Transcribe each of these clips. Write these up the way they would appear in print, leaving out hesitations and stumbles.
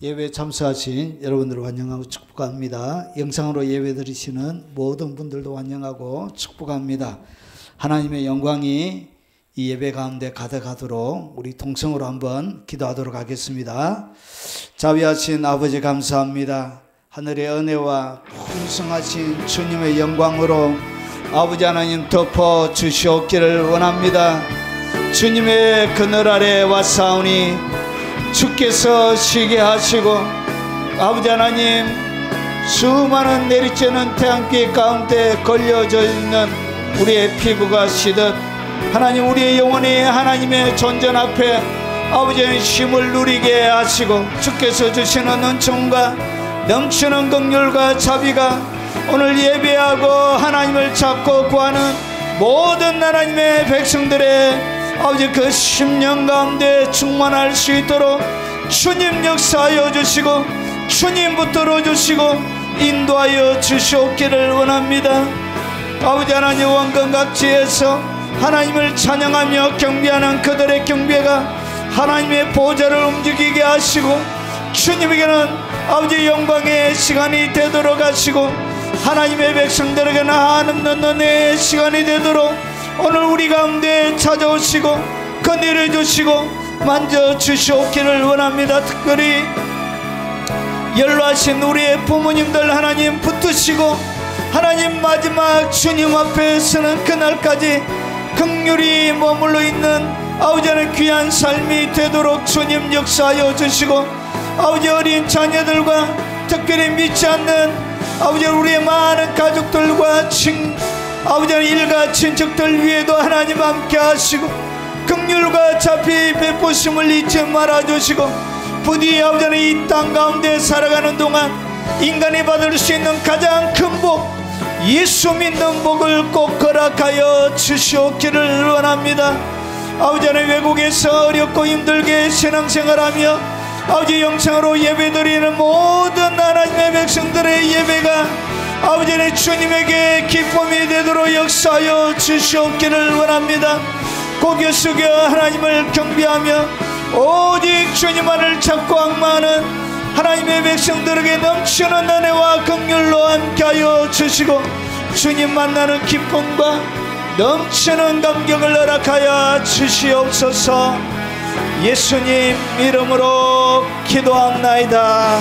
예배에 참석하신 여러분들을 환영하고 축복합니다. 영상으로 예배 드리시는 모든 분들도 환영하고 축복합니다. 하나님의 영광이 이 예배 가운데 가득하도록 우리 동성으로 한번 기도하도록 하겠습니다. 자비하신 아버지 감사합니다. 하늘의 은혜와 풍성하신 주님의 영광으로 아버지 하나님 덮어 주시옵기를 원합니다. 주님의 그늘 아래 왔사오니 주께서 쉬게 하시고 아버지 하나님 수많은 내리쬐는 태양빛 가운데 걸려져 있는 우리의 피부가 시듯 하나님 우리의 영혼이 하나님의 존전 앞에 아버지의 쉼을 누리게 하시고 주께서 주시는 은총과 넘치는 긍휼과 자비가 오늘 예배하고 하나님을 찾고 구하는 모든 하나님의 백성들의 아버지 그 심령 가운데 충만할 수 있도록 주님 역사하여 주시고 주님 붙들어 주시고 인도하여 주시옵기를 원합니다. 아버지 하나님 원근각지에서 하나님을 찬양하며 경배하는 그들의 경배가 하나님의 보좌를 움직이게 하시고 주님에게는 아버지 영광의 시간이 되도록 하시고 하나님의 백성들에게는 한없는 은혜의 시간이 되도록 오늘 우리 가운데 찾아오시고 건의를 주시고 만져주시옵기를 원합니다. 특별히 연로하신 우리의 부모님들 하나님 붙드시고 하나님 마지막 주님 앞에 서는 그날까지 긍휼히 머물러 있는 아버지는 귀한 삶이 되도록 주님 역사하여 주시고 아버지 어린 자녀들과 특별히 믿지 않는 아버지 우리의 많은 가족들과 아버지 일가 친척들 위에도 하나님 함께 하시고 긍휼과 자비 베푸심을 잊지 말아주시고 부디 아버지는 이 땅 가운데 살아가는 동안 인간이 받을 수 있는 가장 큰 복 예수 믿는 복을 꼭 허락하여 주시옵기를 원합니다. 아버지는 외국에서 어렵고 힘들게 신앙생활하며 아버지 영상으로 예배드리는 모든 하나님의 백성들의 예배가 아버지는 주님에게 기쁨이 되도록 역사하여 주시옵기를 원합니다. 고개 숙여 하나님을 경배하며 오직 주님만을 찾고 앙망하는 하나님의 백성들에게 넘치는 은혜와 긍휼로 함께하여 주시고 주님 만나는 기쁨과 넘치는 감격을 허락하여 주시옵소서. 예수님 이름으로 기도합나이다.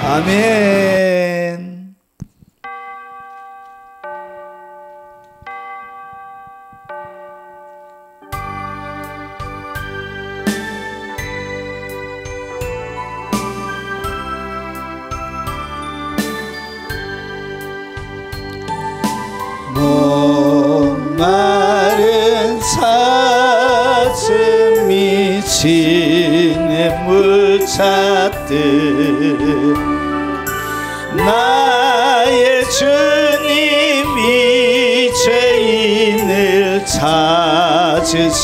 아멘. 목마른 사슴이 시냇물 찾듯 나의 주님이 죄인을 찾으셨도다.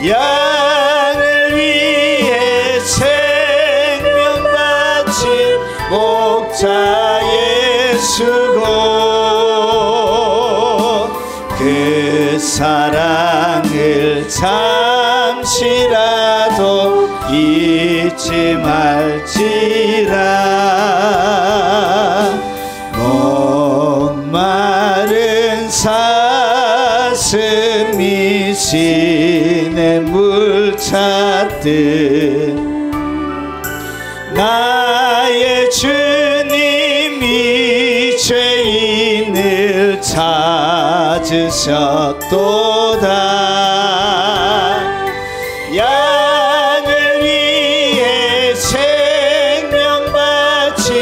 양을 위해 생명 바친 목자 예수고 그 사랑을 잠시라도 잊지 말지라. 목마른 사슴이 시냇물 찾듯 나의 주님이 죄인을 찾으셨도다. 양을 위해 생명 바친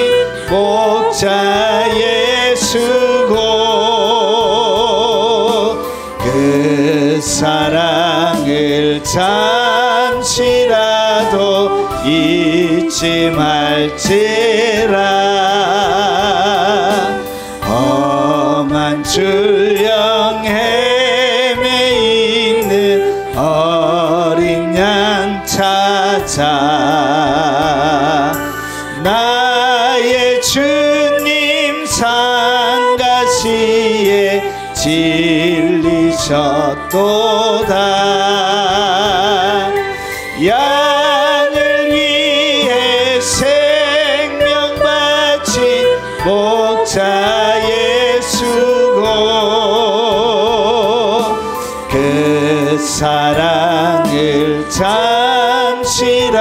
목자 예수고 그 사랑을 잠시라도 잊지 말지라. 험한 출령 헤매 있는 어린 양 찾아 나의 주님 상가시에 진리셨도다. 양을 위해 생명 바친 목자 예수고 그 사랑을 잠시라도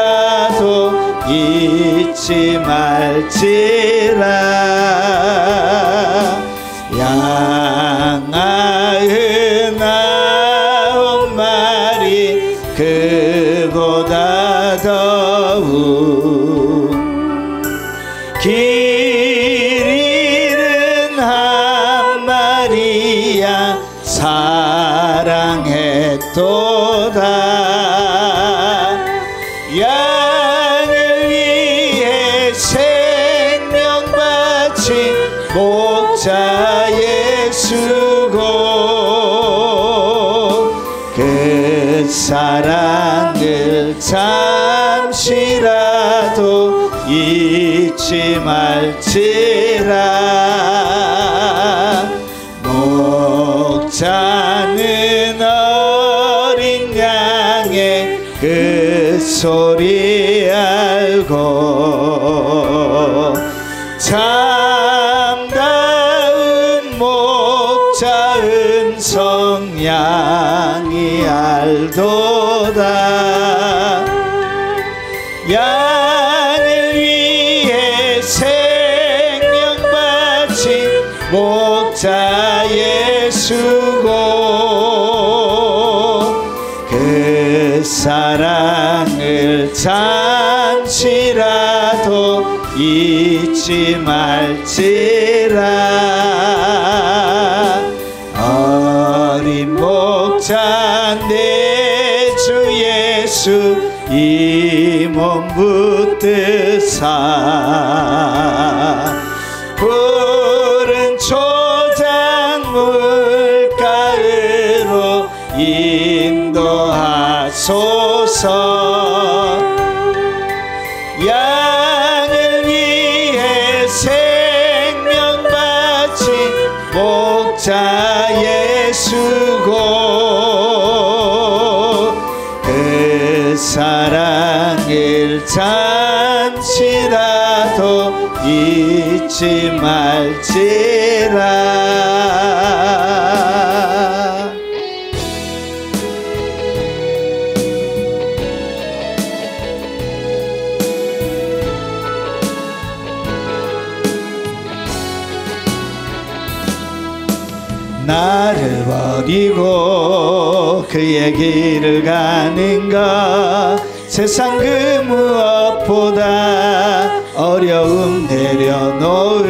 잊지 말지라. 양 99마리 그보다 더욱 길 잃은 한 마리야 사랑했도다. 양을 위해 생명 바친 목자 예수고 그 사랑을 잠시라도 잊지 말지라. 목자는 어린 양의 그 소리 알고 참다운 목자 음성 양이 알도다. 양을 위해 생명 바친 목자 예수고 그 사랑을 잠시라도 잊지 말지라. 어린 목자 내 주 예수 이 몸 붙드사 푸른 초장 물가으로 인도하소서. 양을 위해 생명 바친 목자 예수고 그 사랑을 잠시라도 잊지 말지라. 나를 버리고 그의 길을 가는 것 세상 그 무엇보다 어려움 내려놓은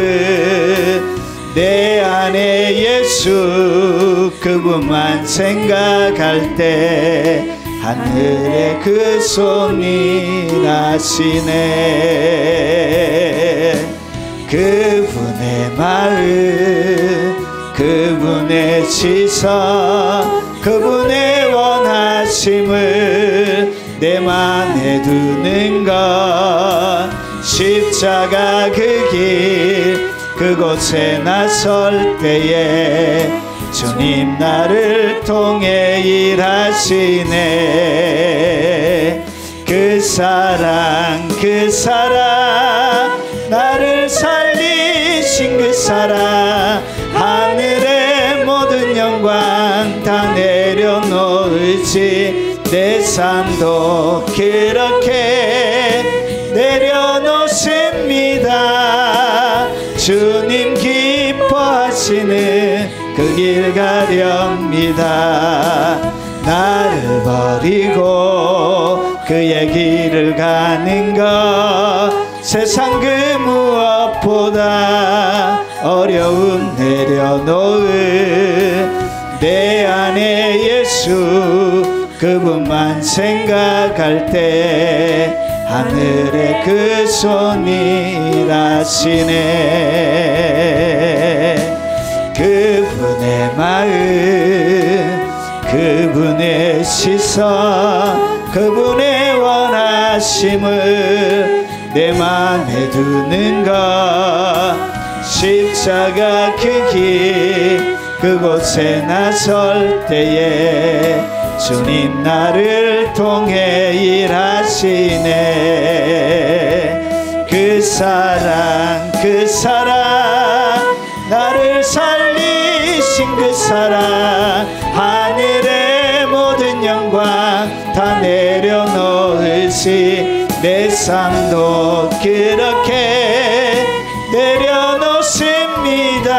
내 안에 예수 그분만 생각할 때 하늘에 그 손이 나시네. 그분의 마음 그분의 시선 그분의 원하심을 내 맘에 두는 것 십자가 그 길 그곳에 나설 때에 주님 나를 통해 일하시네. 그 사랑 나를 살리신 그 사랑 하늘의 모든 영광 다 내려놓을지 내 삶도 그렇게 내려놓습니다. 주님 기뻐하시는 그 길 가렵니다. 나를 버리고 그의 길을 가는 것 세상 그 무엇보다 어려움 내려놓을 내 안에 예수 그분만 생각할 때 하늘에 그 손이 일하시네. 그분의 마음 그분의 시선 그분의 원하심을 내 맘에 두는 것 십자가 그 길 그곳에 나설 때에 주님 나를 통해 일하시네. 그 사랑 나를 살리신 그 사랑, 하늘의 모든 영광 다 내려놓으시. 내 삶도 그렇게 내려놓습니다.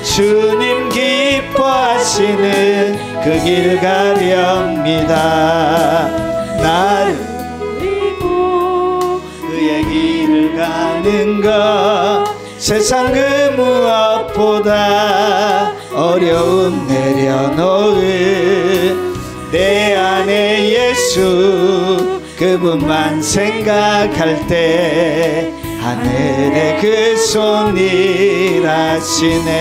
주님 기뻐하시는 그 길 가렵니다. 나를 버리고 그의 길을 가는 것, 세상 그 무엇보다 어려움 내려놓은 내 안에 예수, 그분만 생각할 때 하늘에 그 손 일하시네.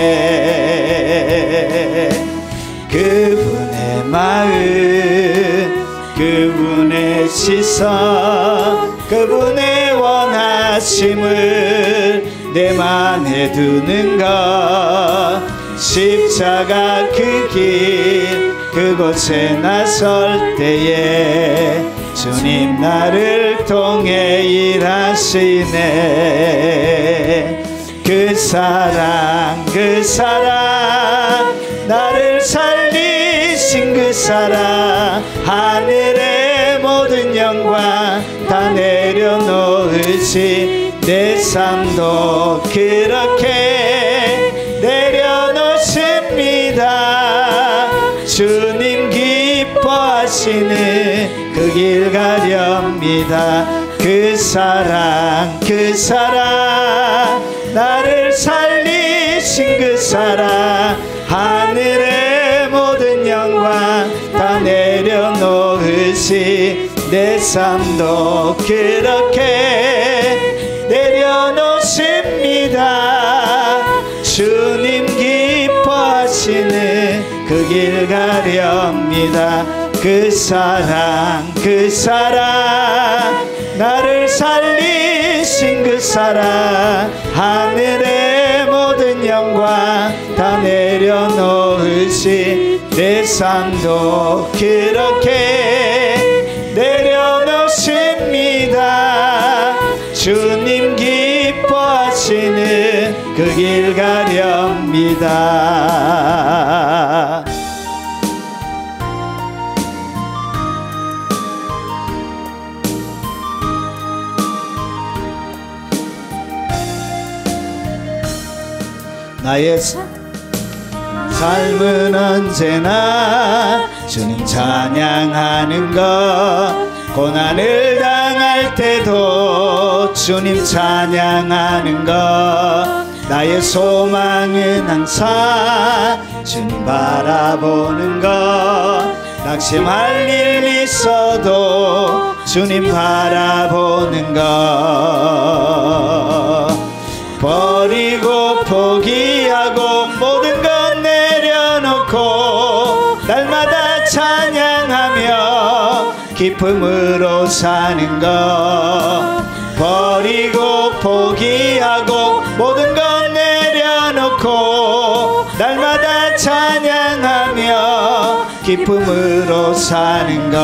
그분의 마음, 그분의 시선, 그분의 원하심을 내 맘에 두는 것, 십자가 그 길 그곳에 나설 때에 주님 나를 통해 일하시네. 그 사랑 나를 살리신 그 사랑, 하늘의 모든 영광 다 내려놓으시. 내 삶도 그렇게 내려놓습니다. 주님 기뻐하시는 그 길 가렵니다. 그 사랑 나를 살리신 그 사랑, 하늘의 모든 영광 다 내려놓으시. 내 삶도 그렇게 내려놓습니다. 주님 기뻐하시는 그 길 가렵니다. 그 사랑 나를 살리신 그 사랑, 하늘의 모든 영광 다 내려놓으시. 내 삶도 그렇게 내려놓습니다. 주님 기뻐하시는 그 길 가렵니다. 나의 삶은 언제나 주님 찬양하는 것, 고난을 당할 때도 주님 찬양하는 것, 나의 소망은 항상 주님 바라보는 것, 낙심할 일 있어도 주님 바라보는 것, 버리고 포기하고 모든 것 내려놓고 날마다 찬양하며 기쁨으로 사는 것, 버리고 포기하고 모든 것 내려놓고 날마다 찬양하며 기쁨으로 사는 것.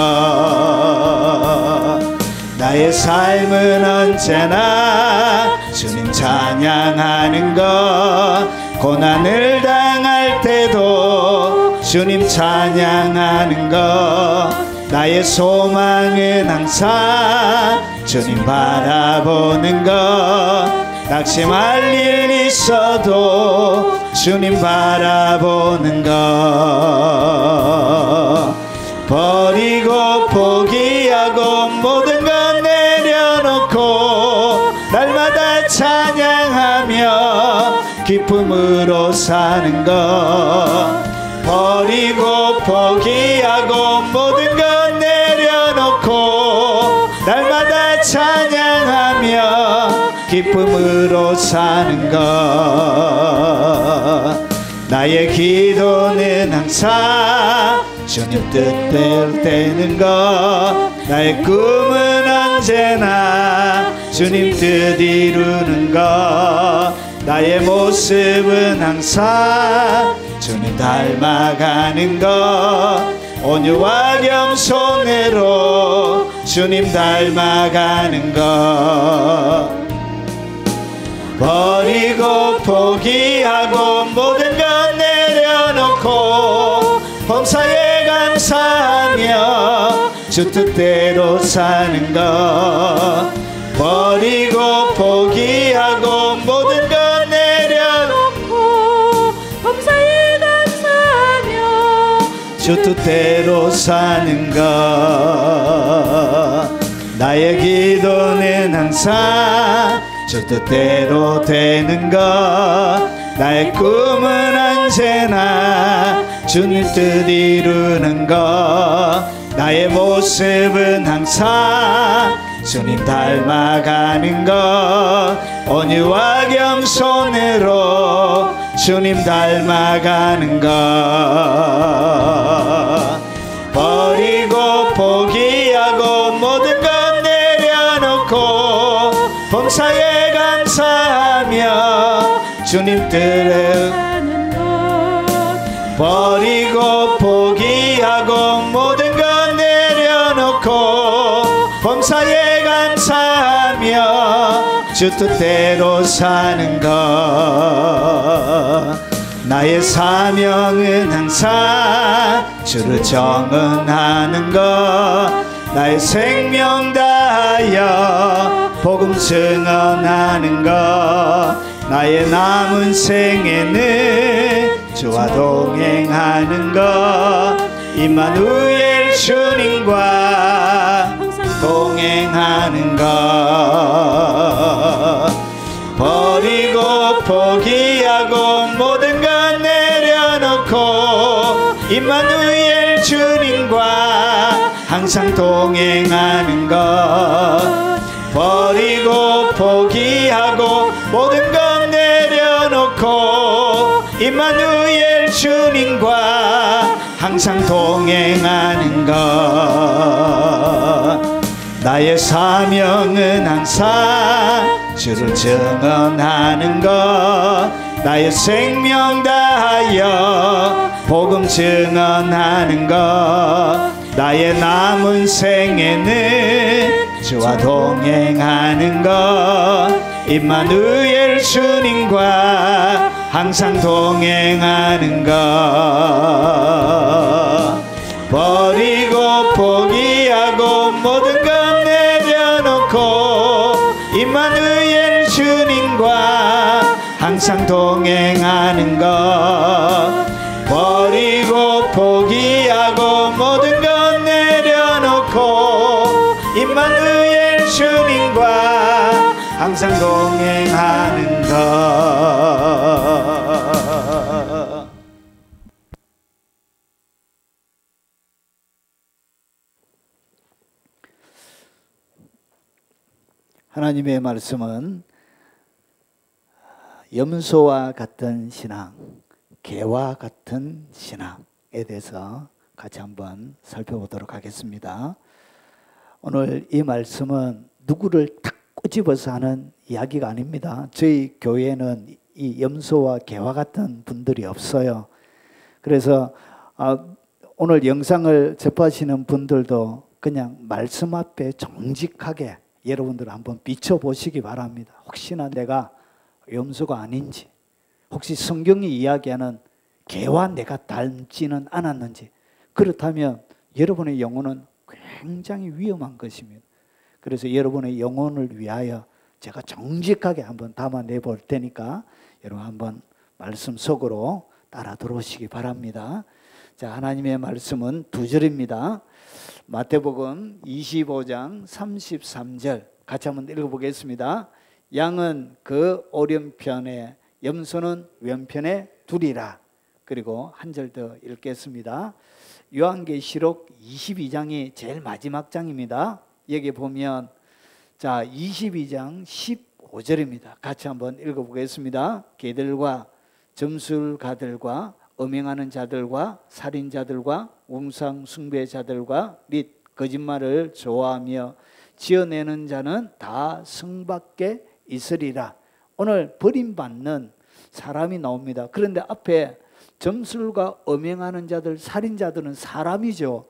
나의 삶은 언제나 주님 찬양하는 것, 고난을 당할 때도 주님 찬양하는 것, 나의 소망은 항상 주님 바라보는 것, 낙심할 일 있어도 주님 바라보는 것, 버리고 포기하고 모든 것 내려놓고 날마다 찬양하며 기쁨으로 사는 것, 버리고 포기하고 모든 것 내려놓고 날마다 찬양하며 기쁨으로 사는 것. 나의 기도는 항상 주님 뜻대로 되는 것, 나의 꿈은 언제나 주님 뜻 이루는 것, 나의 모습은 항상 주님 닮아가는 것, 온유와 겸손으로 주님 닮아가는 것 버리고 포기하고 모든 것 내려놓고 범사에 감사하며 주 뜻대로 사는 것 버리고 포기하고 모든 것 내려놓고 범사에 감사하며 주 뜻대로 사는 것 나의 기도는 항상 주 뜻대로 되는 것 나의 꿈은 언제나 주님 뜻 이루는 것 나의 모습은 항상 주님 닮아가는 것 온유와 겸손으로 주님 닮아가는 것 버리고 포기하고 모든 것 내려놓고 범사에 감사하며 주님 뜻을 버리고 포기하고 모든 것 내려놓고 범사에 감사하며 주 뜻대로 사는 것 나의 사명은 항상 주를 정언하는 것 나의 생명 다하여 복음 증언하는 것 나의 남은 생에는 주와 동행하는 것 임마누엘 주님과 동행하는 것 버리고 포기하고 모든 것 내려놓고 임마누엘 주님과 항상 동행하는 것 버리고 포기하고 모든 것 내려놓고 임마누엘 주님과 항상 동행하는 것 나의 사명은 항상 주를 증언하는 것 나의 생명 다하여 복음 증언하는 것 나의 남은 생에는 주와 동행하는 것 임마누엘 주님과 항상 동행하는 것 버리고 포기하고 모든 것 내려놓고 임마누엘 주님과 항상 동행하는 것 버리고 포기하고 모든 것 내려놓고 임마누엘 주님과 항상 동행하는 것 하나님의 말씀은 염소와 같은 신앙, 개와 같은 신앙에 대해서 같이 한번 살펴보도록 하겠습니다. 오늘 이 말씀은 누구를 탁 꼬집어서 하는 이야기가 아닙니다. 저희 교회는 이 염소와 개와 같은 분들이 없어요. 그래서 오늘 영상을 접하시는 분들도 그냥 말씀 앞에 정직하게 여러분들 한번 비춰보시기 바랍니다. 혹시나 내가 염소가 아닌지, 혹시 성경이 이야기하는 개와 내가 닮지는 않았는지, 그렇다면 여러분의 영혼은 굉장히 위험한 것입니다. 그래서 여러분의 영혼을 위하여 제가 정직하게 한번 담아내 볼 테니까 여러분 한번 말씀 속으로 따라 들어오시기 바랍니다. 자, 하나님의 말씀은 2절입니다. 마태복음 25장 33절 같이 한번 읽어보겠습니다. 양은 그 오른편에 염소는 왼편에 두리라. 그리고 한 절 더 읽겠습니다. 요한계시록 22장이 제일 마지막 장입니다. 여기 보면 자 22장 15절입니다. 같이 한번 읽어보겠습니다. 개들과 점술가들과 음행하는 자들과 살인자들과 우상 숭배자들과 및 거짓말을 좋아하며 지어내는 자는 다 성 밖에 있으리라. 오늘 버림받는 사람이 나옵니다. 그런데 앞에 점술과 음행하는 자들, 살인자들은 사람이죠.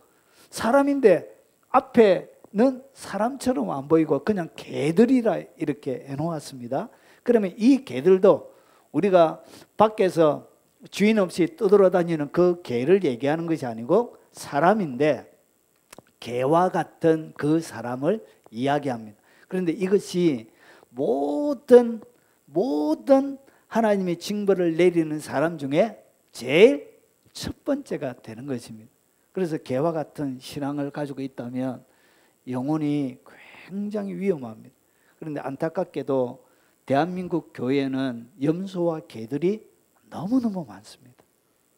사람인데 앞에는 사람처럼 안 보이고 그냥 개들이라 이렇게 해놓았습니다. 그러면 이 개들도 우리가 밖에서 주인 없이 떠돌아다니는 그 개를 얘기하는 것이 아니고 사람인데 개와 같은 그 사람을 이야기합니다. 그런데 이것이 모든 하나님의 징벌을 내리는 사람 중에 제일 첫 번째가 되는 것입니다. 그래서 개와 같은 신앙을 가지고 있다면 영혼이 굉장히 위험합니다. 그런데 안타깝게도 대한민국 교회는 염소와 개들이 너무너무 많습니다.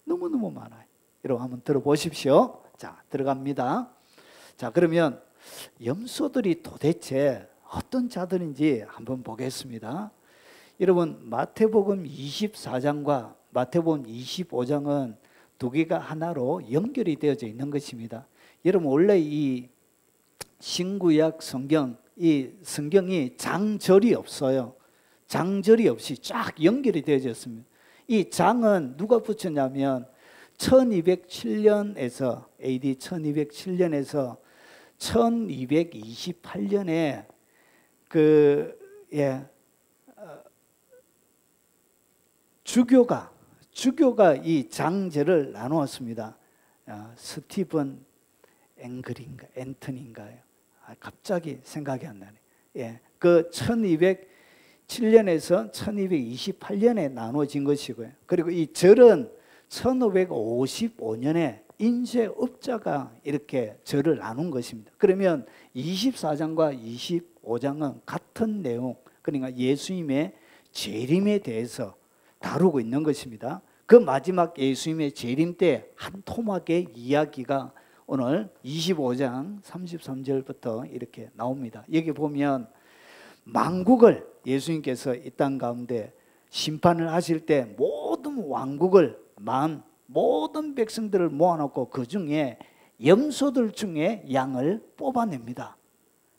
너무너무 많아요. 여러분 한번 들어보십시오. 자, 들어갑니다. 자, 그러면 염소들이 도대체 어떤 자들인지 한번 보겠습니다. 여러분 마태복음 24장과 마태복음 25장은 두 개가 하나로 연결이 되어져 있는 것입니다. 여러분 원래 이 신구약 성경, 이 성경이 장절이 없어요. 장절이 없이 쫙 연결이 되어졌습니다. 이 장은 누가 붙였냐면 1207년에서 AD 1207년에서 1228년에 주교가 이 장제를 나누었습니다. 스티븐 앵터니인가요? 갑자기 생각이 안 나네. 그 1207년에서 1228년에 나눠진 것이고요. 그리고 이 절은 1555년에 인쇄업자가 이렇게 절을 나눈 것입니다. 그러면 24장과 25장은 같은 내용, 그러니까 예수님의 재림에 대해서 다루고 있는 것입니다. 그 마지막 예수님의 재림 때 한 토막의 이야기가 오늘 25장 33절부터 이렇게 나옵니다. 여기 보면 만국을 예수님께서 이 땅 가운데 심판을 하실 때 모든 왕국을 모든 백성들을 모아놓고 그 중에 염소들 중에 양을 뽑아냅니다.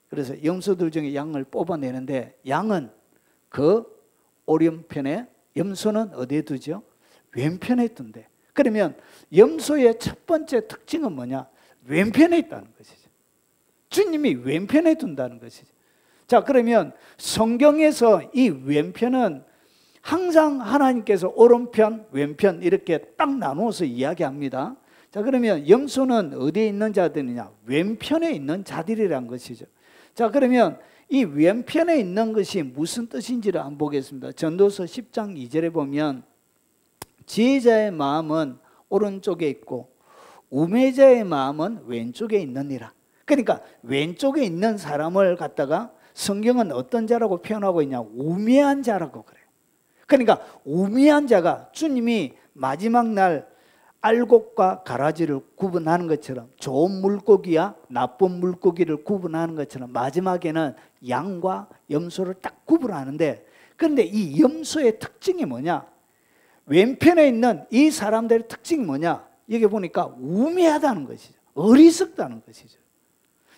그래서 염소들 중에 양을 뽑아내는데 양은 그 오른편에, 염소는 어디에 두죠? 왼편에 둔대. 그러면 염소의 첫 번째 특징은 뭐냐? 왼편에 있다는 것이죠. 주님이 왼편에 둔다는 것이죠. 자, 그러면 성경에서 이 왼편은 항상 하나님께서 오른편, 왼편 이렇게 딱 나누어서 이야기합니다. 자, 그러면 염소는 어디에 있는 자들이냐? 왼편에 있는 자들이란 것이죠. 자, 그러면 이 왼편에 있는 것이 무슨 뜻인지를 한번 보겠습니다. 전도서 10장 2절에 보면 지혜자의 마음은 오른쪽에 있고 우매자의 마음은 왼쪽에 있느니라. 그러니까 왼쪽에 있는 사람을 갖다가 성경은 어떤 자라고 표현하고 있냐? 우매한 자라고 그래요. 그러니까 우매한 자가 주님이 마지막 날 알곡과 가라지를 구분하는 것처럼 좋은 물고기와 나쁜 물고기를 구분하는 것처럼 마지막에는 양과 염소를 딱 구분하는데, 그런데 이 염소의 특징이 뭐냐? 왼편에 있는 이 사람들의 특징이 뭐냐? 여기 보니까 우매하다는 것이죠. 어리석다는 것이죠.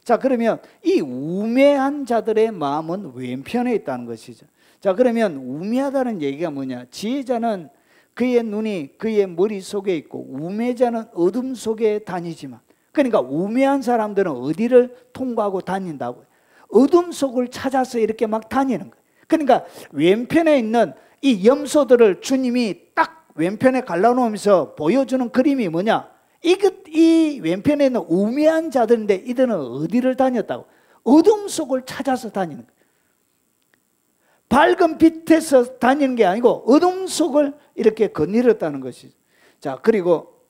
자, 그러면 이 우매한 자들의 마음은 왼편에 있다는 것이죠. 자, 그러면 우매하다는 얘기가 뭐냐? 지혜자는 그의 눈이 그의 머릿속에 있고 우매자는 어둠 속에 다니지만, 그러니까 우매한 사람들은 어디를 통과하고 다닌다고요? 어둠 속을 찾아서 이렇게 막 다니는 거예요. 그러니까 왼편에 있는 이 염소들을 주님이 딱 왼편에 갈라놓으면서 보여주는 그림이 뭐냐? 이 왼편에 있는 우매한 자들인데 이들은 어디를 다녔다고? 어둠 속을 찾아서 다니는 거예요. 밝은 빛에서 다니는 게 아니고 어둠 속을 이렇게 거닐었다는 것이죠. 자, 그리고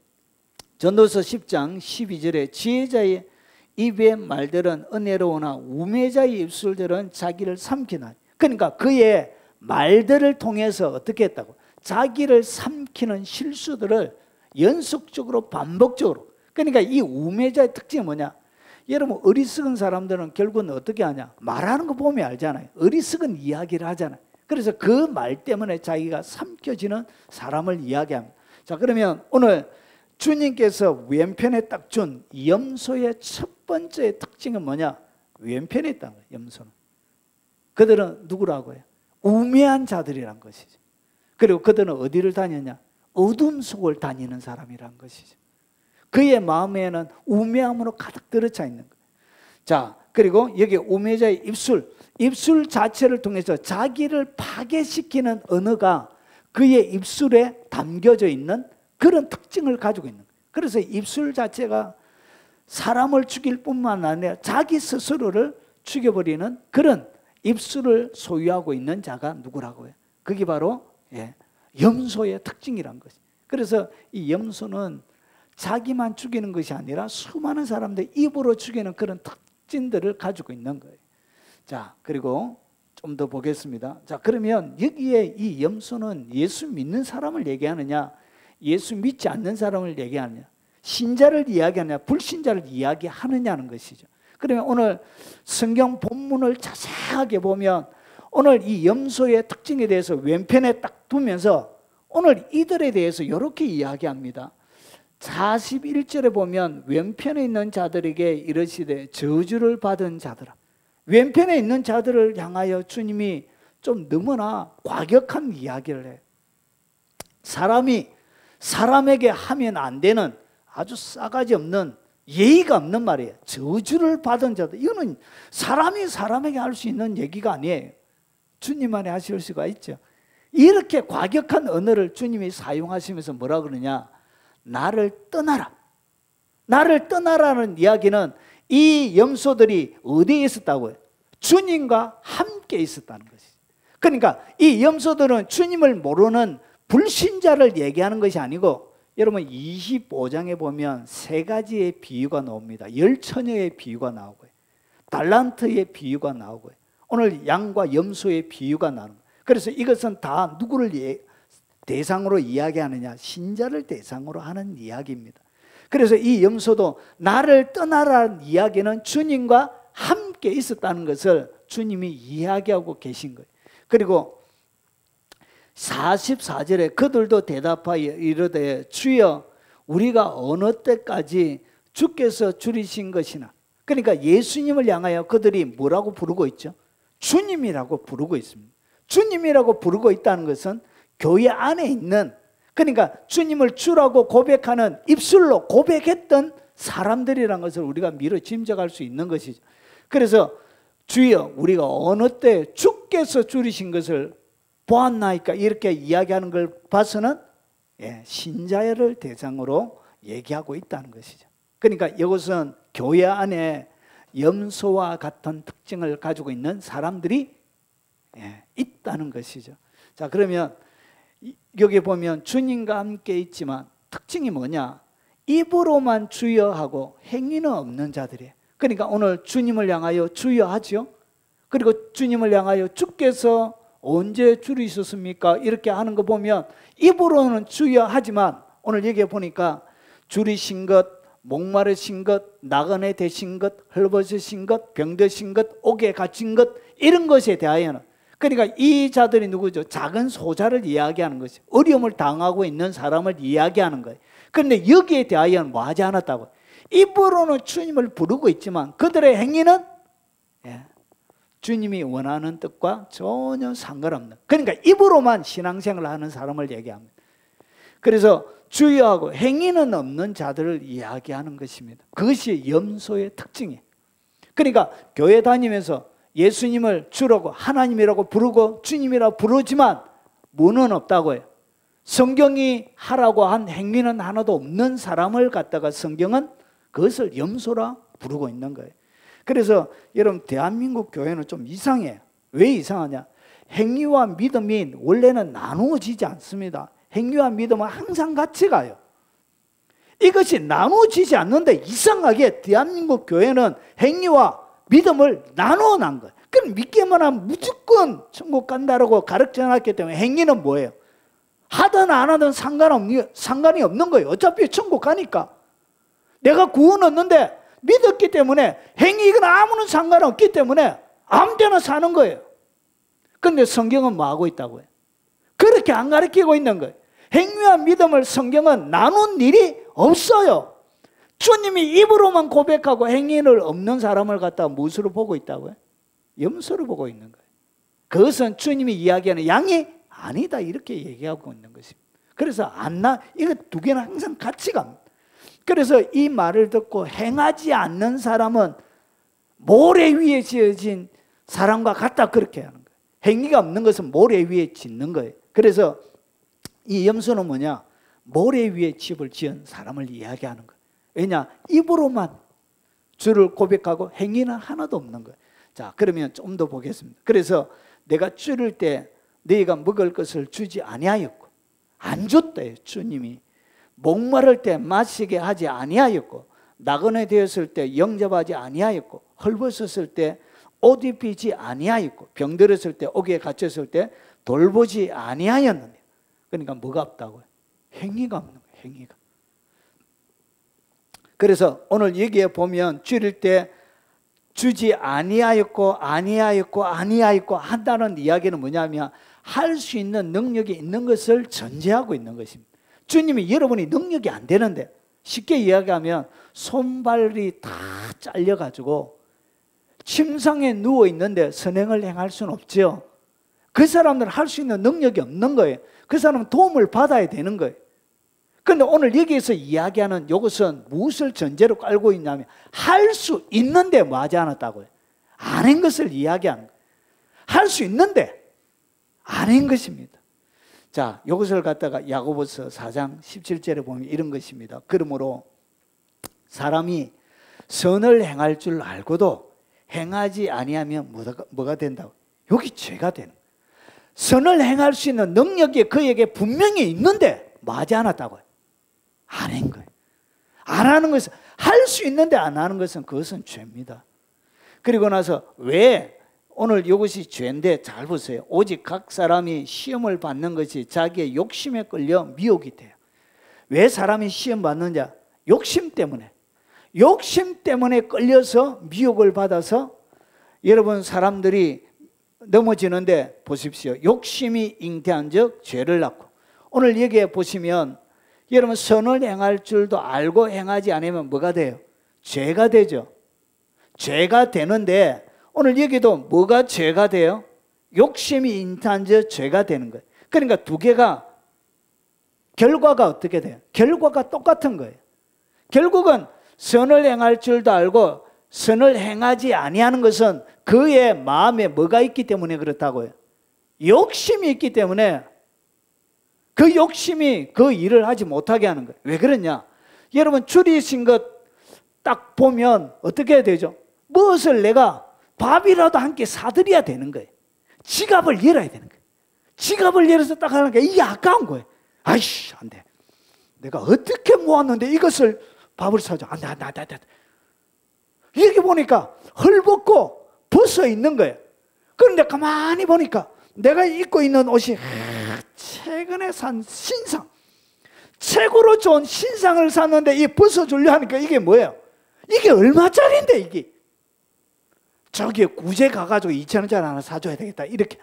전도서 10장 12절에 지혜자의 입의 말들은 은혜로우나 우매자의 입술들은 자기를 삼키나. 그러니까 그의 말들을 통해서 어떻게 했다고? 자기를 삼키는 실수들을 연속적으로 반복적으로. 그러니까 이 우매자의 특징이 뭐냐? 여러분 어리석은 사람들은 결국은 어떻게 하냐? 말하는 거 보면 알잖아요. 어리석은 이야기를 하잖아요. 그래서 그 말 때문에 자기가 삼켜지는 사람을 이야기합니다. 자, 그러면 오늘 주님께서 왼편에 딱 준 염소의 첫 번째 특징은 뭐냐? 왼편에 있다는 거예요. 염소는. 그들은 누구라고 해요? 우매한 자들이란 것이죠. 그리고 그들은 어디를 다녔냐? 어둠 속을 다니는 사람이란 것이죠. 그의 마음에는 우매함으로 가득 들어차 있는 거예요. 자, 그리고 여기 우매자의 입술 자체를 통해서 자기를 파괴시키는 언어가 그의 입술에 담겨져 있는 그런 특징을 가지고 있는 거예요. 그래서 입술 자체가 사람을 죽일 뿐만 아니라 자기 스스로를 죽여버리는 그런 입술을 소유하고 있는 자가 누구라고 해요? 그게 바로 염소의 특징이란 것이. 그래서 이 염소는 자기만 죽이는 것이 아니라 수많은 사람들 입으로 죽이는 그런 특징들을 가지고 있는 거예요. 자, 그리고 좀 더 보겠습니다. 자, 그러면 여기에 이 염소는 예수 믿는 사람을 얘기하느냐, 예수 믿지 않는 사람을 얘기하느냐, 신자를 이야기하느냐, 불신자를 이야기하느냐는 것이죠. 그러면 오늘 성경 본문을 자세하게 보면 오늘 이 염소의 특징에 대해서 왼편에 딱 두면서 오늘 이들에 대해서 이렇게 이야기합니다. 41절에 보면 왼편에 있는 자들에게 이르시되 저주를 받은 자들아. 왼편에 있는 자들을 향하여 주님이 좀 너무나 과격한 이야기를 해요. 사람이 사람에게 하면 안 되는 아주 싸가지 없는 예의가 없는 말이에요. 저주를 받은 자들. 이거는 사람이 사람에게 할 수 있는 얘기가 아니에요. 주님만이 하실 수가 있죠. 이렇게 과격한 언어를 주님이 사용하시면서 뭐라 그러냐, 나를 떠나라. 나를 떠나라는 이야기는 이 염소들이 어디에 있었다고요? 주님과 함께 있었다는 것이죠. 그러니까 이 염소들은 주님을 모르는 불신자를 얘기하는 것이 아니고, 여러분 25장에 보면 세 가지의 비유가 나옵니다. 열처녀의 비유가 나오고요, 달란트의 비유가 나오고요, 오늘 양과 염소의 비유가 나오는 거예요. 그래서 이것은 다 누구를 대상으로 이야기하느냐, 신자를 대상으로 하는 이야기입니다. 그래서 이 염소도 나를 떠나라는 이야기는 주님과 함께 있었다는 것을 주님이 이야기하고 계신 거예요. 그리고 44절에 그들도 대답하여 이르되 주여 우리가 어느 때까지 주께서 줄이신 것이나. 그러니까 예수님을 향하여 그들이 뭐라고 부르고 있죠? 주님이라고 부르고 있습니다. 주님이라고 부르고 있다는 것은 교회 안에 있는, 그러니까 주님을 주라고 고백하는, 입술로 고백했던 사람들이라는 것을 우리가 미리 짐작할 수 있는 것이죠. 그래서 주여 우리가 어느 때 주께서 줄이신 것을 보았나이까 이렇게 이야기하는 걸 봐서는 신자를 대상으로 얘기하고 있다는 것이죠. 그러니까 이것은 교회 안에 염소와 같은 특징을 가지고 있는 사람들이 있다는 것이죠. 자, 그러면 여기 보면 주님과 함께 있지만 특징이 뭐냐? 입으로만 주여 하고 행위는 없는 자들이에요. 그러니까 오늘 주님을 향하여 주여 하죠. 그리고 주님을 향하여 주께서 언제 줄이셨습니까? 이렇게 하는 거 보면 입으로는 주여 하지만 오늘 여기에 보니까 줄이신 것, 목마르신 것, 나그네 되신 것, 헐벗으신 것, 병드신 것, 옥에 갇힌 것, 이런 것에 대하여는, 그러니까 이 자들이 누구죠? 작은 소자를 이야기하는 것이죠. 어려움을 당하고 있는 사람을 이야기하는 거예요. 그런데 여기에 대하여는 뭐 하지 않았다고. 입으로는 주님을 부르고 있지만 그들의 행위는 주님이 원하는 뜻과 전혀 상관없는, 그러니까 입으로만 신앙생활을 하는 사람을 얘기합니다. 그래서 주여하고 행위는 없는 자들을 이야기하는 것입니다. 그것이 염소의 특징이에요. 그러니까 교회 다니면서 예수님을 주라고 하나님이라고 부르고 주님이라고 부르지만 뭐는 없다고 해요. 성경이 하라고 한 행위는 하나도 없는 사람을 갖다가 성경은 그것을 염소라 부르고 있는 거예요. 그래서 여러분 대한민국 교회는 좀 이상해요. 왜 이상하냐? 행위와 믿음이 원래는 나누어지지 않습니다. 행위와 믿음은 항상 같이 가요. 이것이 나누어지지 않는데 이상하게 대한민국 교회는 행위와 믿음을 나누어 난 거예요. 그럼 믿기만 하면 무조건 천국 간다라고 가르쳐 놨기 때문에 행위는 뭐예요? 하든 안 하든 상관이 없는 거예요. 어차피 천국 가니까. 내가 구원 얻는데 믿었기 때문에 행위가 아무런 상관없기 때문에 아무 데나 사는 거예요. 그런데 성경은 뭐 하고 있다고요? 그렇게 안 가르치고 있는 거예요. 행위와 믿음을 성경은 나눈 일이 없어요. 주님이 입으로만 고백하고 행위를 없는 사람을 갖다가 무엇으로 보고 있다고요? 염소로 보고 있는 거예요. 그것은 주님이 이야기하는 양이 아니다 이렇게 얘기하고 있는 것입니다. 그래서 이거 두 개는 항상 같이 갑니다. 그래서 이 말을 듣고 행하지 않는 사람은 모래 위에 지어진 사람과 같다, 그렇게 하는 거예요. 행위가 없는 것은 모래 위에 짓는 거예요. 그래서 이 염소는 뭐냐? 모래 위에 집을 지은 사람을 이야기하는 거예요. 왜냐? 입으로만 주를 고백하고 행위는 하나도 없는 거예요. 자, 그러면 좀 더 보겠습니다. 그래서 내가 줄일 때 너희가 먹을 것을 주지 아니하였고, 안 줬대요, 주님이. 목마를 때 마시게 하지 아니하였고, 나그네 되었을 때 영접하지 아니하였고, 헐벗었을 때 옷 입히지 아니하였고, 병들었을 때 옥에 갇혔을 때 돌보지 아니하였는데. 그러니까 뭐가 없다고요? 행위가 없는 거예요, 행위가. 그래서 오늘 여기에 보면 줄일 때 주지 아니하였고 한다는 이야기는 뭐냐면 할 수 있는 능력이 있는 것을 전제하고 있는 것입니다. 주님이 여러분이 능력이 안 되는데, 쉽게 이야기하면 손발이 다 잘려가지고 침상에 누워 있는데 선행을 행할 수는 없죠. 그 사람들은 할 수 있는 능력이 없는 거예요. 그 사람은 도움을 받아야 되는 거예요. 그런데 오늘 여기에서 이야기하는 이것은 무엇을 전제로 깔고 있냐면 할 수 있는데 뭐 하지 않았다고요? 안 한 것을 이야기하는 거예요. 할 수 있는데 안 한 것입니다. 자, 이것을 갖다가 야고보서 4장 17절에 보면 이런 것입니다. 그러므로 사람이 선을 행할 줄 알고도 행하지 아니하면 뭐가 된다고? 여기 죄가 되는 거예요. 선을 행할 수 있는 능력이 그에게 분명히 있는데 뭐 하지 않았다고요? 안 한 거예요. 안 하는 것은, 할 수 있는데 안 하는 것은 그것은 죄입니다. 그리고 나서 왜 오늘 이것이 죄인데, 잘 보세요. 오직 각 사람이 시험을 받는 것이 자기의 욕심에 끌려 미혹이 돼요. 왜 사람이 시험 받느냐? 욕심 때문에. 욕심 때문에 끌려서 미혹을 받아서 여러분 사람들이 넘어지는데 보십시오. 욕심이 잉태한 적 죄를 낳고, 오늘 여기에 보시면 여러분 선을 행할 줄도 알고 행하지 않으면 뭐가 돼요? 죄가 되죠. 죄가 되는데 오늘 여기도 뭐가 죄가 돼요? 욕심이 잉태한 적 죄가 되는 거예요. 그러니까 두 개가 결과가 어떻게 돼요? 결과가 똑같은 거예요. 결국은 선을 행할 줄도 알고 선을 행하지 아니하는 것은 그의 마음에 뭐가 있기 때문에 그렇다고요? 욕심이 있기 때문에 그 욕심이 그 일을 하지 못하게 하는 거예요. 왜 그러냐? 여러분 줄이신 것 딱 보면 어떻게 해야 되죠? 무엇을 내가 밥이라도 한 끼 사드려야 되는 거예요. 지갑을 열어야 되는 거예요. 지갑을 열어서 딱 하는 게 이게 아까운 거예요. 아이씨, 안 돼. 내가 어떻게 모았는데 이것을 밥을 사줘. 안 돼. 이렇게 보니까 헐벗고 벗어 있는 거예요. 그런데 가만히 보니까 내가 입고 있는 옷이 최근에 산 신상, 최고로 좋은 신상을 샀는데 이 벗어주려 하니까 이게 뭐예요? 이게 얼마짜리인데 이게? 저기에 구제 가가지고 2,000원짜리 하나 사줘야 되겠다, 이렇게.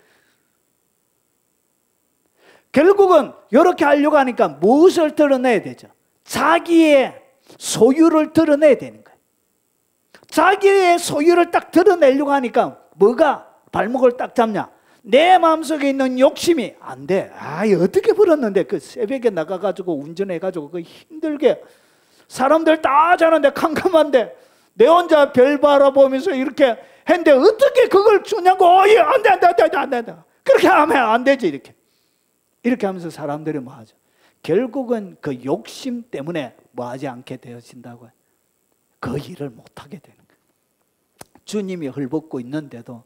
결국은 이렇게 하려고 하니까 무엇을 드러내야 되죠? 자기의 소유를 드러내야 되는 거예요. 자기의 소유를 딱 드러내려고 하니까 뭐가 발목을 딱 잡냐? 내 마음속에 있는 욕심이 안 돼. 어떻게 벌었는데 그 새벽에 나가가지고 운전해가지고 그 힘들게 사람들 다 자는데 캄캄한데 내 혼자 별 바라보면서 이렇게 했는데 어떻게 그걸 주냐고. 안 돼. 그렇게 하면 안 되지. 이렇게 하면서 사람들이 뭐 하죠? 결국은 그 욕심 때문에 뭐 하지 않게 되어진다고요. 그 일을 못하게 되는 거예요. 주님이 헐벗고 있는데도,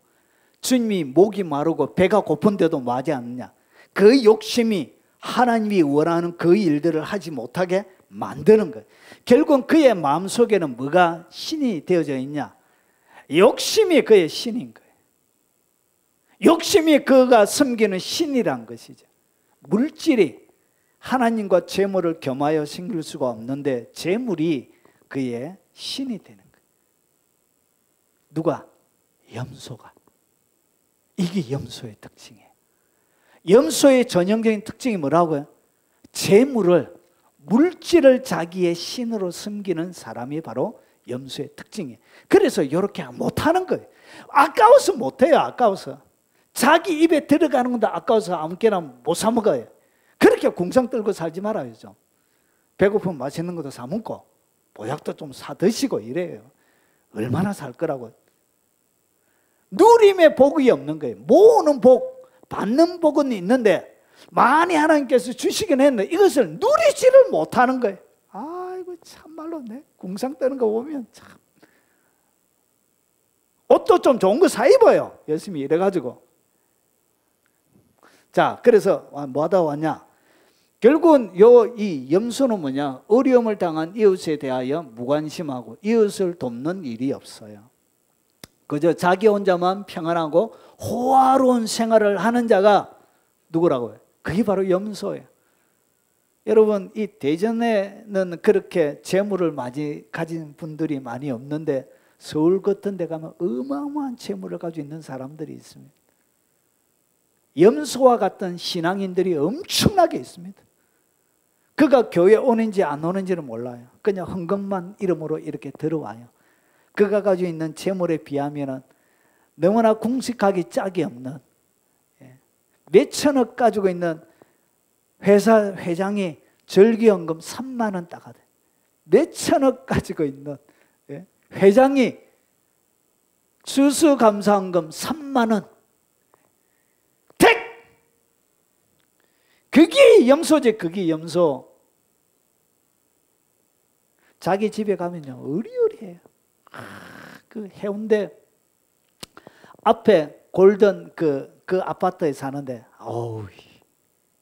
주님이 목이 마르고 배가 고픈데도 뭐 하지 않느냐? 그 욕심이 하나님이 원하는 그 일들을 하지 못하게 만드는 거예요. 결국은 그의 마음속에는 뭐가 신이 되어져 있냐? 욕심이 그의 신인 거예요. 욕심이 그가 섬기는 신이란 것이죠. 물질이 하나님과 재물을 겸하여 생길 수가 없는데 재물이 그의 신이 되는 거예요. 누가? 염소가. 이게 염소의 특징이에요. 염소의 전형적인 특징이 뭐라고요? 재물을, 물질을 자기의 신으로 섬기는 사람이 바로 염소의 특징이에요. 그래서 이렇게 못하는 거예요. 아까워서 못해요. 아까워서. 자기 입에 들어가는 건데 아까워서 아무렇게나 못 사 먹어요. 그렇게 궁상 떨고 살지 말아야죠. 배고프면 맛있는 것도 사 먹고 보약도 좀 사 드시고 이래요. 얼마나 살 거라고. 누림의 복이 없는 거예요. 모으는 복, 받는 복은 있는데 많이 하나님께서 주시긴 했는데 이것을 누리지를 못하는 거예요. 아이고 참말로 내 궁상 떠는 거 보면 참. 옷도 좀 좋은 거 사 입어요. 열심히 일해가지고. 자, 그래서 뭐 하다 왔냐? 결국은 이 염소는 뭐냐? 어려움을 당한 이웃에 대하여 무관심하고 이웃을 돕는 일이 없어요. 그저 자기 혼자만 평안하고 호화로운 생활을 하는 자가 누구라고요? 그게 바로 염소예요. 여러분, 이 대전에는 그렇게 재물을 많이 가진 분들이 많이 없는데 서울 같은 데 가면 어마어마한 재물을 가지고 있는 사람들이 있습니다. 염소와 같은 신앙인들이 엄청나게 있습니다. 그가 교회 오는지 안 오는지는 몰라요. 그냥 헌금만 이름으로 이렇게 들어와요. 그가 가지고 있는 재물에 비하면 너무나 궁식하기 짝이 없는, 몇천억 가지고 있는 회사 회장이 절기연금 3만 원 따가대. 몇천억 가지고 있는 회장이 추수감사헌금 3만 원. 그게 염소지. 그게 염소. 자기 집에 가면요 으리으리해요. 그 해운대 앞에 골든 그 아파트에 사는데 어우,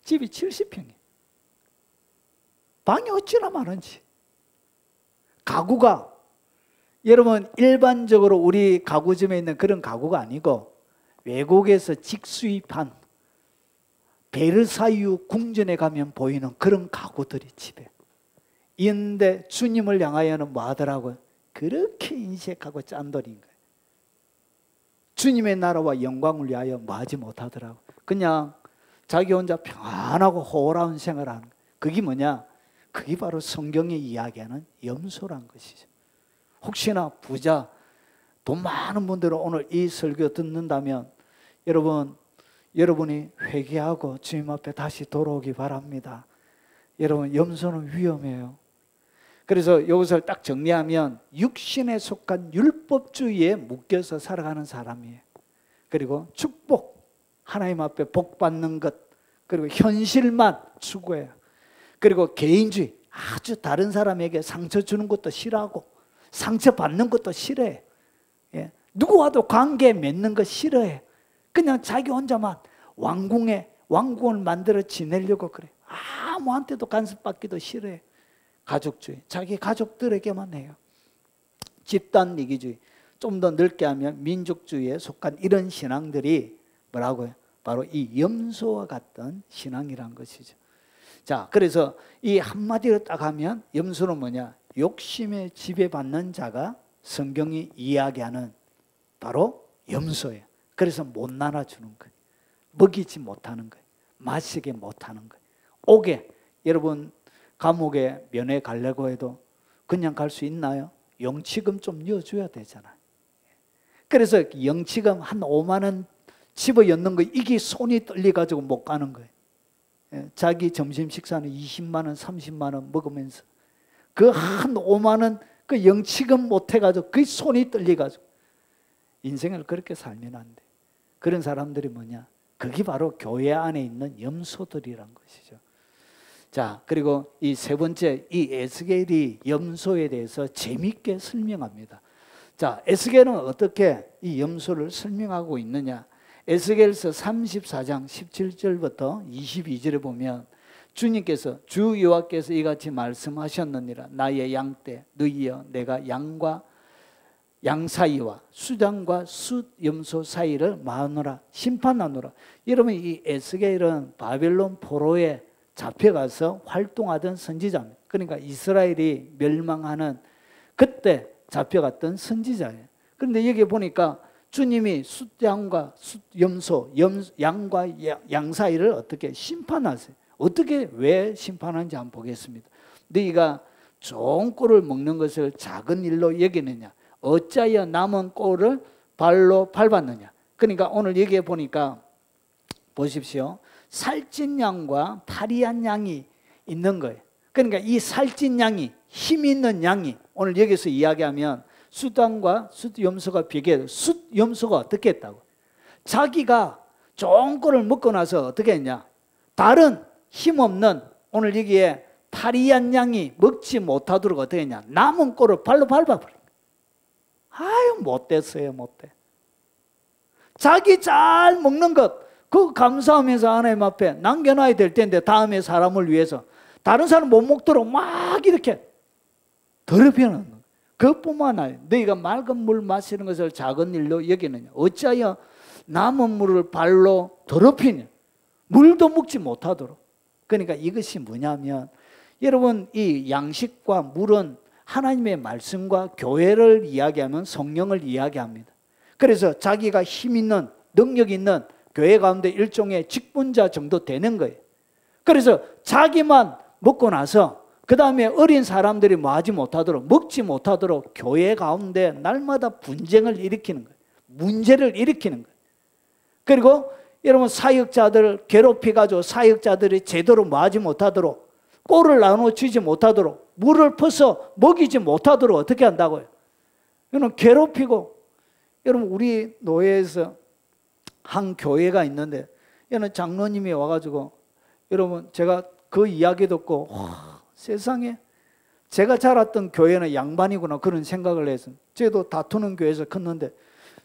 집이 70평이에요. 방이 어찌나 많은지. 가구가 여러분 일반적으로 우리 가구점에 있는 그런 가구가 아니고 외국에서 직수입한 베르사유 궁전에 가면 보이는 그런 가구들이 집에 있는데 주님을 향하여는 뭐 하더라고요? 그렇게 인색하고 짠돌인 거예요. 주님의 나라와 영광을 위하여 뭐 하지 못하더라고요. 그냥 자기 혼자 평안하고 호라운 생활을 하는 거예요. 그게 뭐냐? 그게 바로 성경이 이야기하는 염소란 것이죠. 혹시나 부자, 돈 많은 분들은 오늘 이 설교 듣는다면 여러분이 회개하고 주님 앞에 다시 돌아오기 바랍니다. 여러분, 염소는 위험해요. 그래서 이것을 딱 정리하면 육신에 속한 율법주의에 묶여서 살아가는 사람이에요. 그리고 축복, 하나님 앞에 복 받는 것, 그리고 현실만 추구해요. 그리고 개인주의, 아주 다른 사람에게 상처 주는 것도 싫어하고 상처 받는 것도 싫어해. 누구와도 관계 맺는 거 싫어해. 그냥 자기 혼자만 왕궁을 만들어 지내려고 그래. 아무한테도 간섭받기도 싫어해. 가족주의, 자기 가족들에게만 해요. 집단 이기주의, 좀 더 넓게 하면 민족주의에 속한 이런 신앙들이 뭐라고요? 바로 이 염소와 같은 신앙이란 것이죠. 자, 그래서 이 한마디로 딱 하면 염소는 뭐냐? 욕심에 지배받는 자가 성경이 이야기하는 바로 염소예요. 그래서 못 나눠주는 거예요. 먹이지 못하는 거예요. 마시게 못하는 거예요. 옥에, 여러분 감옥에 면회 가려고 해도 그냥 갈 수 있나요? 영치금 좀 넣어줘야 되잖아요. 그래서 영치금 한 5만 원 집어넣는 거, 이게 손이 떨려가지고 못 가는 거예요. 자기 점심 식사는 20만 원, 30만 원 먹으면서 그 한 5만 원 그 영치금 못 해가지고 그 손이 떨려가지고 인생을 그렇게 살면 안 돼. 그런 사람들이 뭐냐? 그게 바로 교회 안에 있는 염소들이란 것이죠. 자, 그리고 이 세 번째, 이 에스겔이 염소에 대해서 재미있게 설명합니다. 자, 에스겔은 어떻게 이 염소를 설명하고 있느냐? 에스겔서 34장 17절부터 22절에 보면 주님께서, 주 여호와께서 이같이 말씀하셨느니라. 나의 양떼 너희여, 내가 양과 양 사이와 수장과 숫 염소 사이를 마노라, 심판하노라. 여러분, 이 에스겔은 바벨론 포로에 잡혀가서 활동하던 선지자입니다. 그러니까 이스라엘이 멸망하는 그때 잡혀갔던 선지자예요. 그런데 여기 보니까 주님이 숫양과 숫염소, 양과 양 사이를 어떻게 심판하세요? 어떻게, 왜 심판하는지 한번 보겠습니다. 너희가 좋은 꼴을 먹는 것을 작은 일로 여기느냐? 어찌하여 남은 꼴을 발로 밟았느냐? 그러니까 오늘 여기에 보니까 보십시오. 살찐 양과 파리한 양이 있는 거예요. 그러니까 이 살찐 양이, 힘 있는 양이, 오늘 여기서 이야기하면 숫양과 숫염소가 비교해서 숫염소가 어떻게 했다고? 자기가 좋은 꼴을 먹고 나서 어떻게 했냐? 다른 힘없는, 오늘 여기에 파리한 양이 먹지 못하도록 어떻게 했냐? 남은 꼴을 발로 밟아버린 거예요. 아유, 못됐어요, 못돼. 자기 잘 먹는 것, 그거 감사하면서 하나님 앞에 남겨놔야 될 텐데, 다음에 사람을 위해서 다른 사람 못 먹도록 막 이렇게 더럽히는 거예요. 그것뿐만 아니라 너희가 맑은 물 마시는 것을 작은 일로 여기느냐? 어찌하여 남은 물을 발로 더럽히냐? 물도 먹지 못하도록. 그러니까 이것이 뭐냐면, 여러분, 이 양식과 물은 하나님의 말씀과 교회를 이야기하면 성령을 이야기합니다. 그래서 자기가 힘 있는, 능력 있는 교회 가운데 일종의 직분자 정도 되는 거예요. 그래서 자기만 먹고 나서 그 다음에 어린 사람들이 뭐 하지 못하도록, 먹지 못하도록 교회 가운데 날마다 분쟁을 일으키는 거예요. 문제를 일으키는 거예요. 그리고 여러분, 사역자들을 괴롭혀가지고 사역자들이 제대로 뭐 하지 못하도록, 꼴을 나눠주지 못하도록, 물을 퍼서 먹이지 못하도록 어떻게 한다고요? 이거는 괴롭히고. 여러분, 우리 노예에서 한 교회가 있는데, 얘는 장로님이 와가지고, 여러분, 제가 그 이야기 듣고, 와, 세상에 제가 자랐던 교회는 양반이구나, 그런 생각을 해서. 저도 다투는 교회에서 컸는데,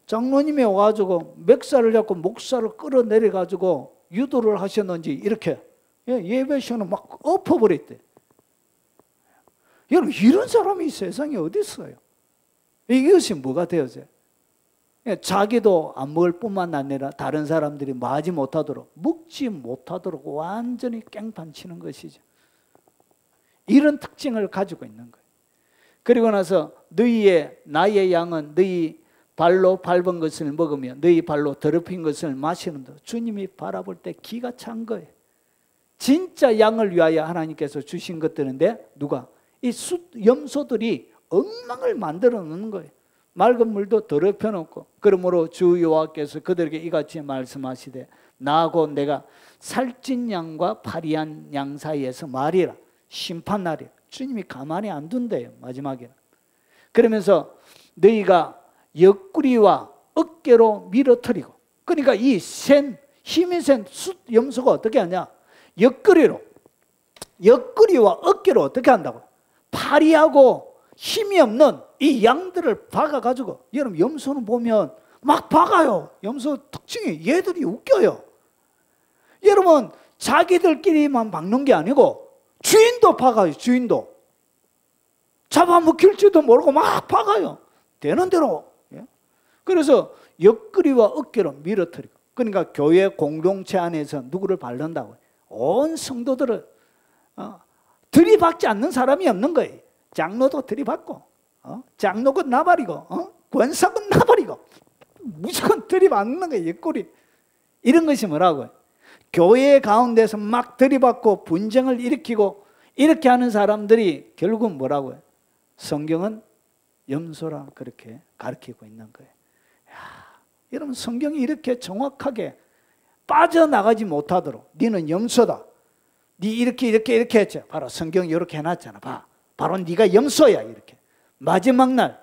장로님이 와가지고 멱살을 잡고 목살을 끌어내려가지고 유도를 하셨는지 이렇게 예배 시간에 막 엎어버렸대. 여러분, 이런 사람이 세상에 어디 있어요? 이것이 뭐가 되어져요? 자기도 안 먹을 뿐만 아니라 다른 사람들이 마지 못하도록, 먹지 못하도록 완전히 깽판 치는 것이죠. 이런 특징을 가지고 있는 거예요. 그리고 나서 나의 양은 너희 발로 밟은 것을 먹으며 너희 발로 더럽힌 것을 마시는다. 주님이 바라볼 때 기가 찬 거예요. 진짜 양을 위하여 하나님께서 주신 것들인데, 누가? 이 염소들이 엉망을 만들어 놓는 거예요. 맑은 물도 더럽혀 놓고. 그러므로 주 여호와께서 그들에게 이같이 말씀하시되, 나하고 내가 살찐 양과 파리한 양 사이에서 말이라. 심판날이라. 주님이 가만히 안 둔대요, 마지막에는. 그러면서 너희가 옆구리와 어깨로 밀어뜨리고. 그러니까 이 힘이 센 숫염소가 어떻게 하냐? 옆구리와 어깨로 어떻게 한다고? 파리하고 힘이 없는 이 양들을 박아가지고. 여러분, 염소는 보면 막 박아요. 염소 특징이 얘들이 웃겨요. 여러분, 자기들끼리만 박는 게 아니고 주인도 박아요. 주인도 잡아먹힐지도 모르고 막 박아요. 되는 대로. 그래서 옆구리와 어깨로 밀어뜨리고. 그러니까 교회 공동체 안에서 누구를 바른다고요? 온 성도들을 들이박지 않는 사람이 없는 거예요. 장로도 들이박고, 장로가 나발이고, 권사가 나발이고, 무조건 들이박는 거예요. 옆구리. 이런 것이 뭐라고요? 교회 가운데서 막 들이박고 분쟁을 일으키고 이렇게 하는 사람들이 결국은 뭐라고요? 성경은 염소라 그렇게 가르치고 있는 거예요. 여러분, 성경이 이렇게 정확하게 빠져나가지 못하도록, 너는 염소다, 네 이렇게 했지. 바로 성경이 이렇게 해놨잖아. 봐, 바로 네가 염소야. 이렇게 마지막 날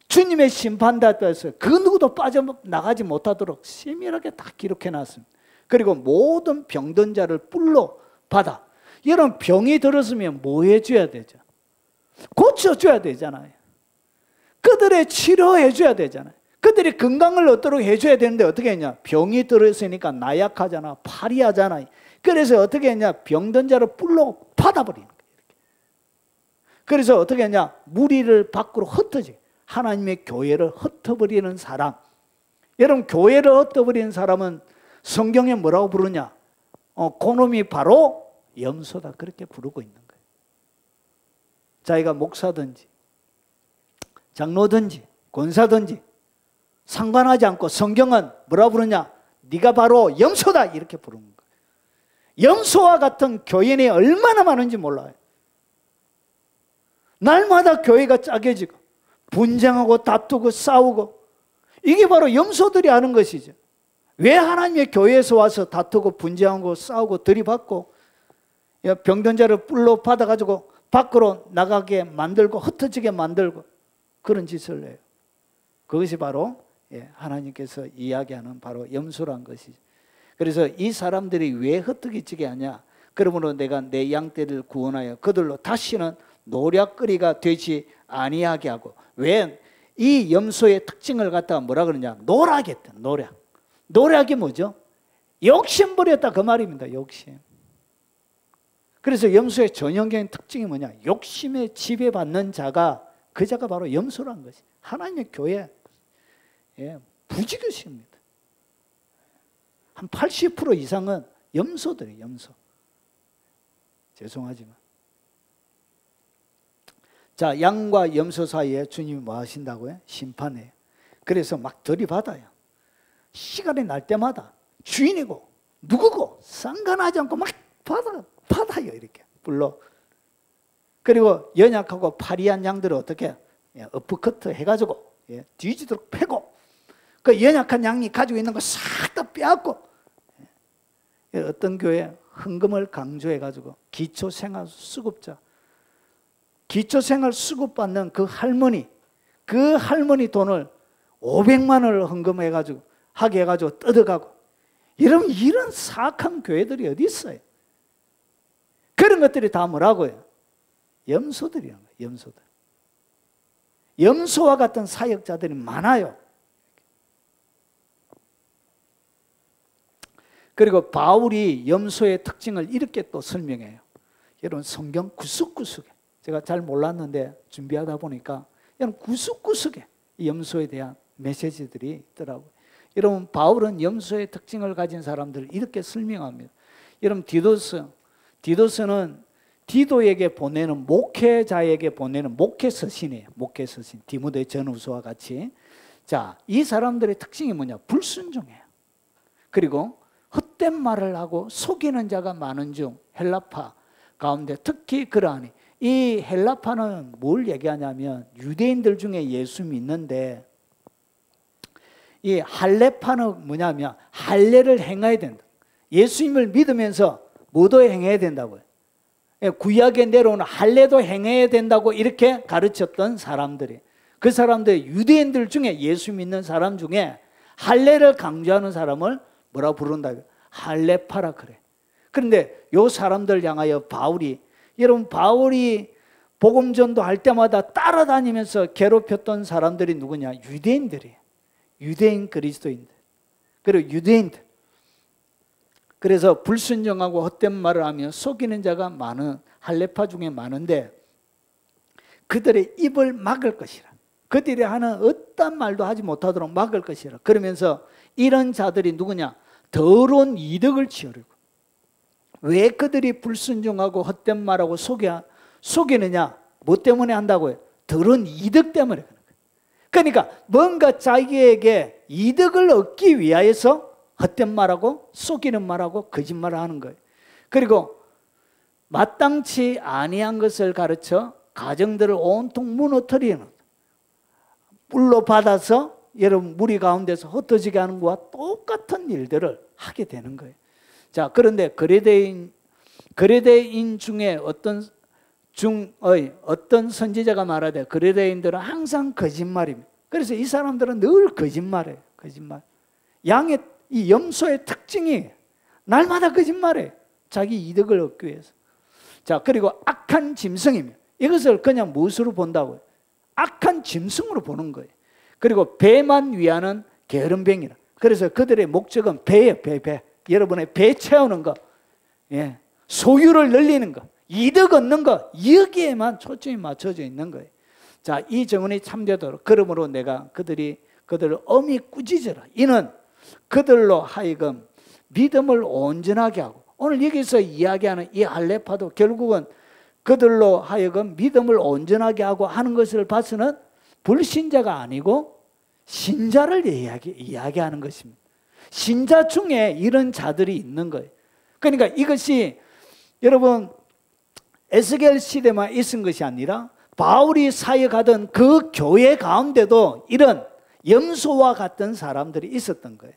주님의 심판대에서 그 누구도 빠져나가지 못하도록 세밀하게 다 기록해놨습니다. 그리고 모든 병든 자를 뿔로 받아. 여러분, 병이 들었으면 뭐 해줘야 되죠? 고쳐줘야 되잖아요. 그들의 치료해줘야 되잖아요. 그들이 건강을 얻도록 해줘야 되는데 어떻게 했냐? 병이 들었으니까 나약하잖아, 파리하잖아. 그래서 어떻게 했냐? 병든 자를 뿔로 받아버리는 거예요. 그래서 어떻게 했냐? 무리를 밖으로 흩어지. 하나님의 교회를 흩어버리는 사람. 여러분, 교회를 흩어버리는 사람은 성경에 뭐라고 부르냐? 그놈이 바로 염소다, 그렇게 부르고 있는 거예요. 자기가 목사든지 장로든지 권사든지 상관하지 않고 성경은 뭐라 부르냐? 네가 바로 염소다, 이렇게 부르는 거예요. 염소와 같은 교인이 얼마나 많은지 몰라요. 날마다 교회가 짜겨지고 분쟁하고 다투고 싸우고, 이게 바로 염소들이 하는 것이죠. 왜 하나님의 교회에서 와서 다투고 분쟁하고 싸우고 들이받고 병든 자를 뿔로 받아가지고 밖으로 나가게 만들고 흩어지게 만들고 그런 짓을 해요? 그것이 바로 하나님께서 이야기하는 바로 염소란 것이죠. 그래서 이 사람들이 왜 흩어지게 하냐? 그러므로 내가 내 양떼를 구원하여 그들로 다시는 노략거리가 되지 아니하게 하고. 왜? 이 염소의 특징을 갖다가 뭐라 그러냐? 노략했다. 노략. 노략이 뭐죠? 욕심 부렸다 그 말입니다. 욕심. 그래서 염소의 전형적인 특징이 뭐냐? 욕심에 지배받는 자가, 그 자가 바로 염소란 것이. 하나님의 교회 부지기수입니다. 한 80% 이상은 염소들이에요. 염소. 죄송하지만. 자, 양과 염소 사이에 주님이 뭐 하신다고요? 심판해요. 그래서 막 들이받아요. 시간이 날 때마다 주인이고 누구고 상관하지 않고 막 받아요. 이렇게 불러. 그리고 연약하고 파리한 양들을 어떻게 어프커트 해가지고 뒤지도록 패고, 그 연약한 양이 가지고 있는 거 싹 다 빼앗고. 어떤 교회 헌금을 강조해가지고 기초생활수급자, 기초생활수급 받는 그 할머니 돈을 500만 원을 헌금해가지고 하게 해가지고 뜯어가고. 이런 사악한 교회들이 어디 있어요? 그런 것들이 다 뭐라고요? 염소들이란 거예요. 염소들. 염소와 같은 사역자들이 많아요. 그리고 바울이 염소의 특징을 이렇게 또 설명해요. 여러분 성경 구석구석에, 제가 잘 몰랐는데 준비하다 보니까 여러분 구석구석에 염소에 대한 메시지들이 있더라고요. 여러분 바울은 염소의 특징을 가진 사람들을 이렇게 설명합니다. 여러분 디도스는 디도에게 보내는 목회자에게 보내는 목회서신이에요. 목회서신. 디모데 전후서와 같이. 자, 이 사람들의 특징이 뭐냐? 불순종해요. 그리고 헛된 말을 하고 속이는 자가 많은 중 헬라파 가운데 특히 그러하니. 이 헬라파는 뭘 얘기하냐면 유대인들 중에 예수 믿는데, 이 할례파는 뭐냐면 할례를 행해야 된다. 예수님을 믿으면서 뭐도 행해야 된다고요. 구약에 내려오는 할례도 행해야 된다고 이렇게 가르쳤던 사람들이, 그 사람들 유대인들 중에 예수 믿는 사람 중에 할례를 강조하는 사람을 뭐라 부른다? 할례파라 그래. 그런데 요 사람들 향하여 여러분 바울이 복음 전도할 때마다 따라다니면서 괴롭혔던 사람들이 누구냐? 유대인들이에요. 유대인 그리스도인들. 그리고 유대인들. 그래서 불순종하고 헛된 말을 하며 속이는 자가 많은 할례파 중에 많은데 그들의 입을 막을 것이라. 그들이 하는 어떤 말도 하지 못하도록 막을 것이라. 그러면서 이런 자들이 누구냐? 더러운 이득을 취하려고. 왜 그들이 불순종하고 헛된 말하고 속이느냐? 뭐 때문에 한다고요? 더러운 이득 때문에. 그러니까 뭔가 자기에게 이득을 얻기 위하여서 헛된 말하고 속이는 말하고 거짓말을 하는 거예요. 그리고 마땅치 아니한 것을 가르쳐 가정들을 온통 무너뜨리는, 뿔로 받아서 여러분 무리 가운데서 흩어지게 하는 것과 똑같은 일들을 하게 되는 거예요. 자, 그런데 거래대인 중에 어떤 선지자가 말하되 거래대인들은 항상 거짓말입니다. 그래서 이 사람들은 늘 거짓말해요. 거짓말. 양의 이 염소의 특징이 날마다 거짓말해요. 자기 이득을 얻기 위해서. 자, 그리고 악한 짐승입니다. 이것을 그냥 무엇으로 본다고요? 악한 짐승으로 보는 거예요. 그리고 배만 위하는 게으름뱅이라. 그래서 그들의 목적은 배예요. 배. 여러분의 배 채우는 거, 소유를 늘리는 거, 이득 얻는 거, 여기에만 초점이 맞춰져 있는 거예요. 자, 이 정언이 참되도록 그러므로 내가 그들을 엄히 꾸짖으라. 이는 그들로 하여금 믿음을 온전하게 하고, 오늘 여기서 이야기하는 이 할례파도 결국은 그들로 하여금 믿음을 온전하게 하고 하는 것을 봐서는 불신자가 아니고 신자를 이야기하는 것입니다. 신자 중에 이런 자들이 있는 거예요. 그러니까 이것이 여러분 에스겔 시대만 있은 것이 아니라 바울이 사역하던 그 교회 가운데도 이런 염소와 같은 사람들이 있었던 거예요.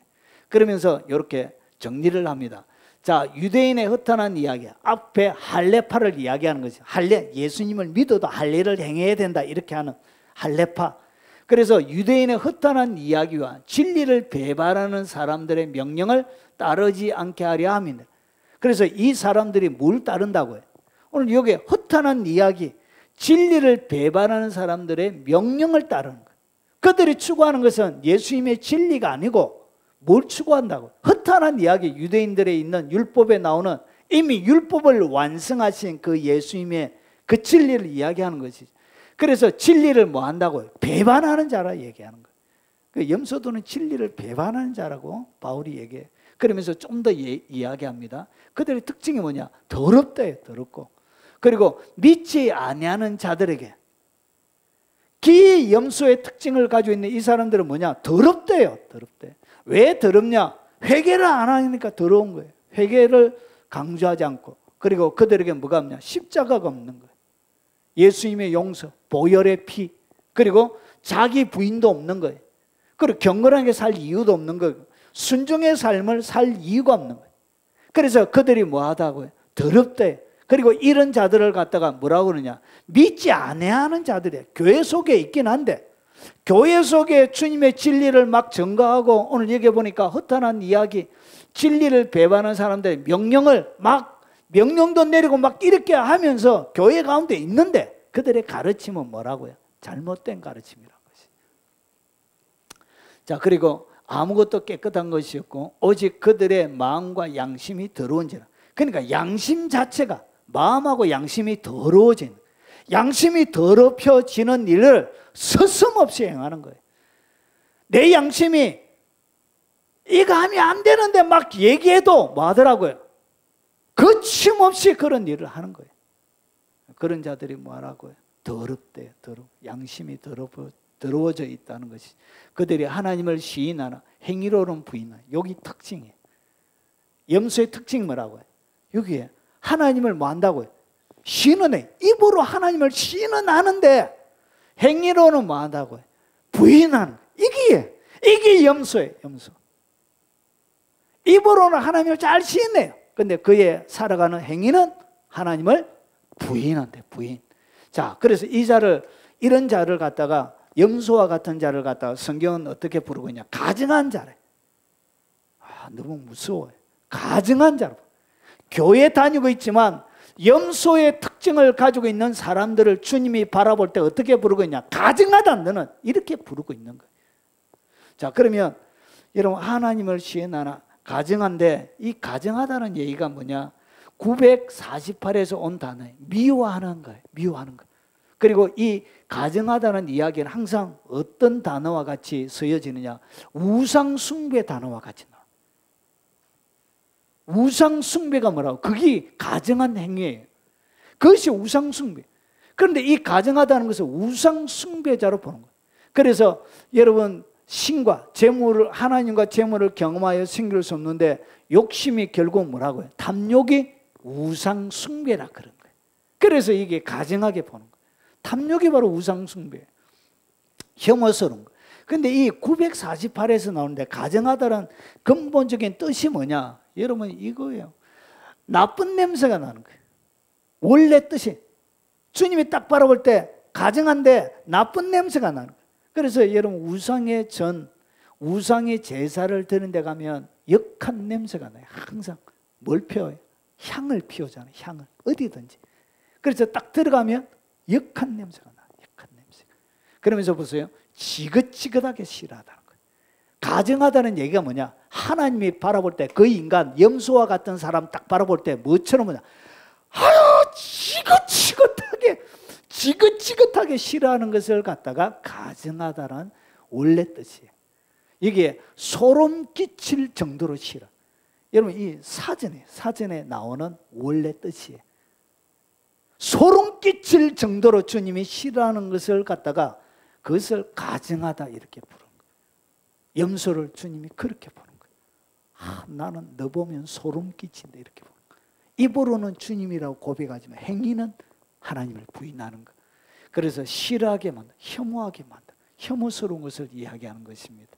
그러면서 이렇게 정리를 합니다. 자, 유대인의 허탄한 이야기, 앞에 할례파를 이야기하는 거죠. 할례, 예수님을 믿어도 할례를 행해야 된다 이렇게 하는 할례파. 그래서 유대인의 허탄한 이야기와 진리를 배반하는 사람들의 명령을 따르지 않게 하려 합니다. 그래서 이 사람들이 뭘 따른다고요? 오늘 여기 허탄한 이야기, 진리를 배반하는 사람들의 명령을 따르는 거예요. 그들이 추구하는 것은 예수님의 진리가 아니고 뭘 추구한다고? 허탄한 이야기, 유대인들에 있는 율법에 나오는 이미 율법을 완성하신 그 예수님의 그 진리를 이야기하는 것이죠. 그래서 진리를 뭐 한다고요? 배반하는 자라 얘기하는 거예요. 그 염소도는 진리를 배반하는 자라고 바울이 얘기해요. 그러면서 좀 더 이야기합니다. 그들의 특징이 뭐냐? 더럽대요. 더럽고. 그리고 믿지 아니하는 자들에게, 기 염소의 특징을 가지고 있는 이 사람들은 뭐냐? 더럽대요. 더럽대. 왜 더럽냐? 회개를 안 하니까 더러운 거예요. 회개를 강조하지 않고. 그리고 그들에게 뭐가 없냐? 십자가가 없는 거예요. 예수님의 용서, 보혈의 피, 그리고 자기 부인도 없는 거예요. 그리고 경건하게 살 이유도 없는 거예요. 순종의 삶을 살 이유가 없는 거예요. 그래서 그들이 뭐 하다고요? 더럽대. 그리고 이런 자들을 갖다가 뭐라고 그러냐? 믿지 아니하는 자들이에요. 교회 속에 있긴 한데, 교회 속에 주님의 진리를 막 증거하고, 오늘 얘기해 보니까 허탄한 이야기, 진리를 배반하는 사람들의 명령을 막 명령도 내리고 막 이렇게 하면서 교회 가운데 있는데 그들의 가르침은 뭐라고요? 잘못된 가르침이라는 것이. 자, 그리고 아무것도 깨끗한 것이 없고 오직 그들의 마음과 양심이 더러운지라. 그러니까 양심 자체가, 마음하고 양심이 더러워지는, 양심이 더럽혀지는 일을 서슴없이 행하는 거예요. 내 양심이 이거 하면 안 되는데 막 얘기해도 뭐 하더라고요? 거침없이 그런 일을 하는 거예요. 그런 자들이 뭐 하라고요? 더럽대요. 양심이 더러워져 있다는 것이. 그들이 하나님을 시인하나 행위로는 부인하나. 여기 특징이에요. 염소의 특징이 뭐라고요? 여기에 하나님을 뭐 한다고요? 시인은 해. 입으로 하나님을 시인은 하는데 행위로는 뭐 한다고요? 부인하는 거예요. 이게 염소예요. 염소. 입으로는 하나님을 잘 시인해요. 근데 그의 살아가는 행위는 하나님을 부인한대. 부인. 자, 그래서 이런 자를 갖다가, 염소와 같은 자를 갖다가 성경은 어떻게 부르고 있냐? 가증한 자래. 너무 무서워요. 가증한 자로. 교회 다니고 있지만 염소의 특징을 가지고 있는 사람들을 주님이 바라볼 때 어떻게 부르고 있냐? 가증하다 너는. 이렇게 부르고 있는 거예요. 자, 그러면 여러분, 하나님을 시인하나 가증한데, 이 가증하다는 얘기가 뭐냐? 948에서 온 단어예요. 미워하는 거예요. 미워하는 거. 그리고 이 가증하다는 이야기는 항상 어떤 단어와 같이 쓰여지느냐? 우상숭배 단어와 같이 나와요. 우상숭배가 뭐라고? 그게 가증한 행위예요. 그것이 우상숭배. 그런데 이 가증하다는 것을 우상숭배자로 보는 거예요. 그래서 여러분, 신과 재물을, 하나님과 재물을 경험하여 생길 수 없는데 욕심이 결국 뭐라고요? 탐욕이 우상숭배라 그런 거예요. 그래서 이게 가증하게 보는 거예요. 탐욕이 바로 우상숭배, 혐오스러운 거예요. 그런데 이 948에서 나오는데 가증하다는 근본적인 뜻이 뭐냐? 여러분, 이거예요. 나쁜 냄새가 나는 거예요. 원래 뜻이. 주님이 딱 바라볼 때 가증한데 나쁜 냄새가 나는 거예요. 그래서 여러분, 우상의 제사를 드는 데 가면 역한 냄새가 나요. 항상 뭘 피워요? 향을 피우잖아요. 향을. 어디든지. 그래서 딱 들어가면 역한 냄새가 나요. 역한 냄새. 그러면서 보세요. 지긋지긋하게 싫어하다는 거예요. 가증하다는 얘기가 뭐냐? 하나님이 바라볼 때 그 인간, 염소와 같은 사람 딱 바라볼 때 뭐처럼 뭐냐? 아유, 지긋지긋하게 싫어하는 것을 갖다가 가증하다는 원래 뜻이에요. 이게 소름 끼칠 정도로 싫어. 여러분, 이 사전에 나오는 원래 뜻이에요. 소름 끼칠 정도로 주님이 싫어하는 것을 갖다가 그것을 가증하다 이렇게 부르는 거예요. 염소를 주님이 그렇게 보는 거예요. 나는 너 보면 소름 끼친다 이렇게 보는 거예요. 입으로는 주님이라고 고백하지만 행위는 하나님을 부인하는 것. 그래서 싫어하게 만다, 혐오하게 만다, 혐오스러운 것을 이야기하는 것입니다.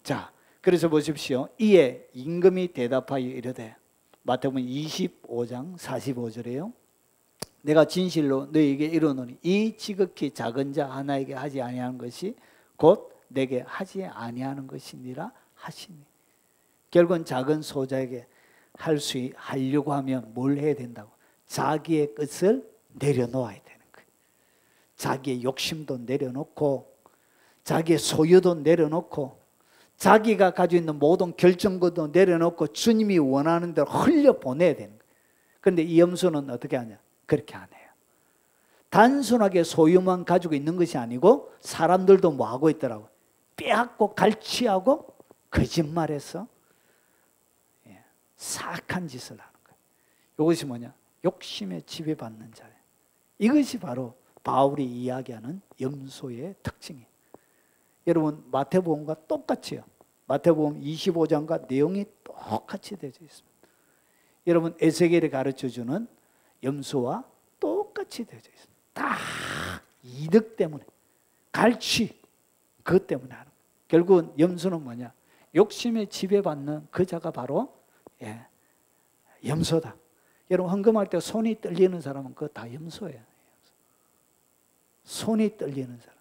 자, 그래서 보십시오. 이에 임금이 대답하여 이르되, 마태복음 25장 45절에요. 내가 진실로 너희에게 이르노니 이 지극히 작은 자 하나에게 하지 아니하는 것이 곧 내게 하지 아니하는 것이니라 하시니. 결국은 작은 소자에게 하려고 하면 뭘 해야 된다고? 자기의 것을 내려놓아야 되는 거예요. 자기의 욕심도 내려놓고 자기의 소유도 내려놓고 자기가 가지고 있는 모든 결정권도 내려놓고 주님이 원하는 대로 흘려보내야 되는 거예요. 그런데 이 염소는 어떻게 하냐? 그렇게 안 해요. 단순하게 소유만 가지고 있는 것이 아니고 사람들도 뭐 하고 있더라고요. 빼앗고 갈취하고 거짓말해서 사악한 짓을 하는 거예요. 이것이 뭐냐? 욕심에 지배받는 자예요. 이것이 바로 바울이 이야기하는 염소의 특징이에요. 여러분 마태복음과 똑같이요. 마태복음 25장과 내용이 똑같이 되어 있습니다. 여러분 에스겔이 가르쳐주는 염소와 똑같이 되어 있습니다. 다 이득 때문에, 갈취, 그것 때문에 하는 거예요. 결국은 염소는 뭐냐? 욕심에 지배받는 그 자가 바로 염소다. 여러분 헌금할 때 손이 떨리는 사람은 그거 다 염소예요. 손이 떨리는 사람.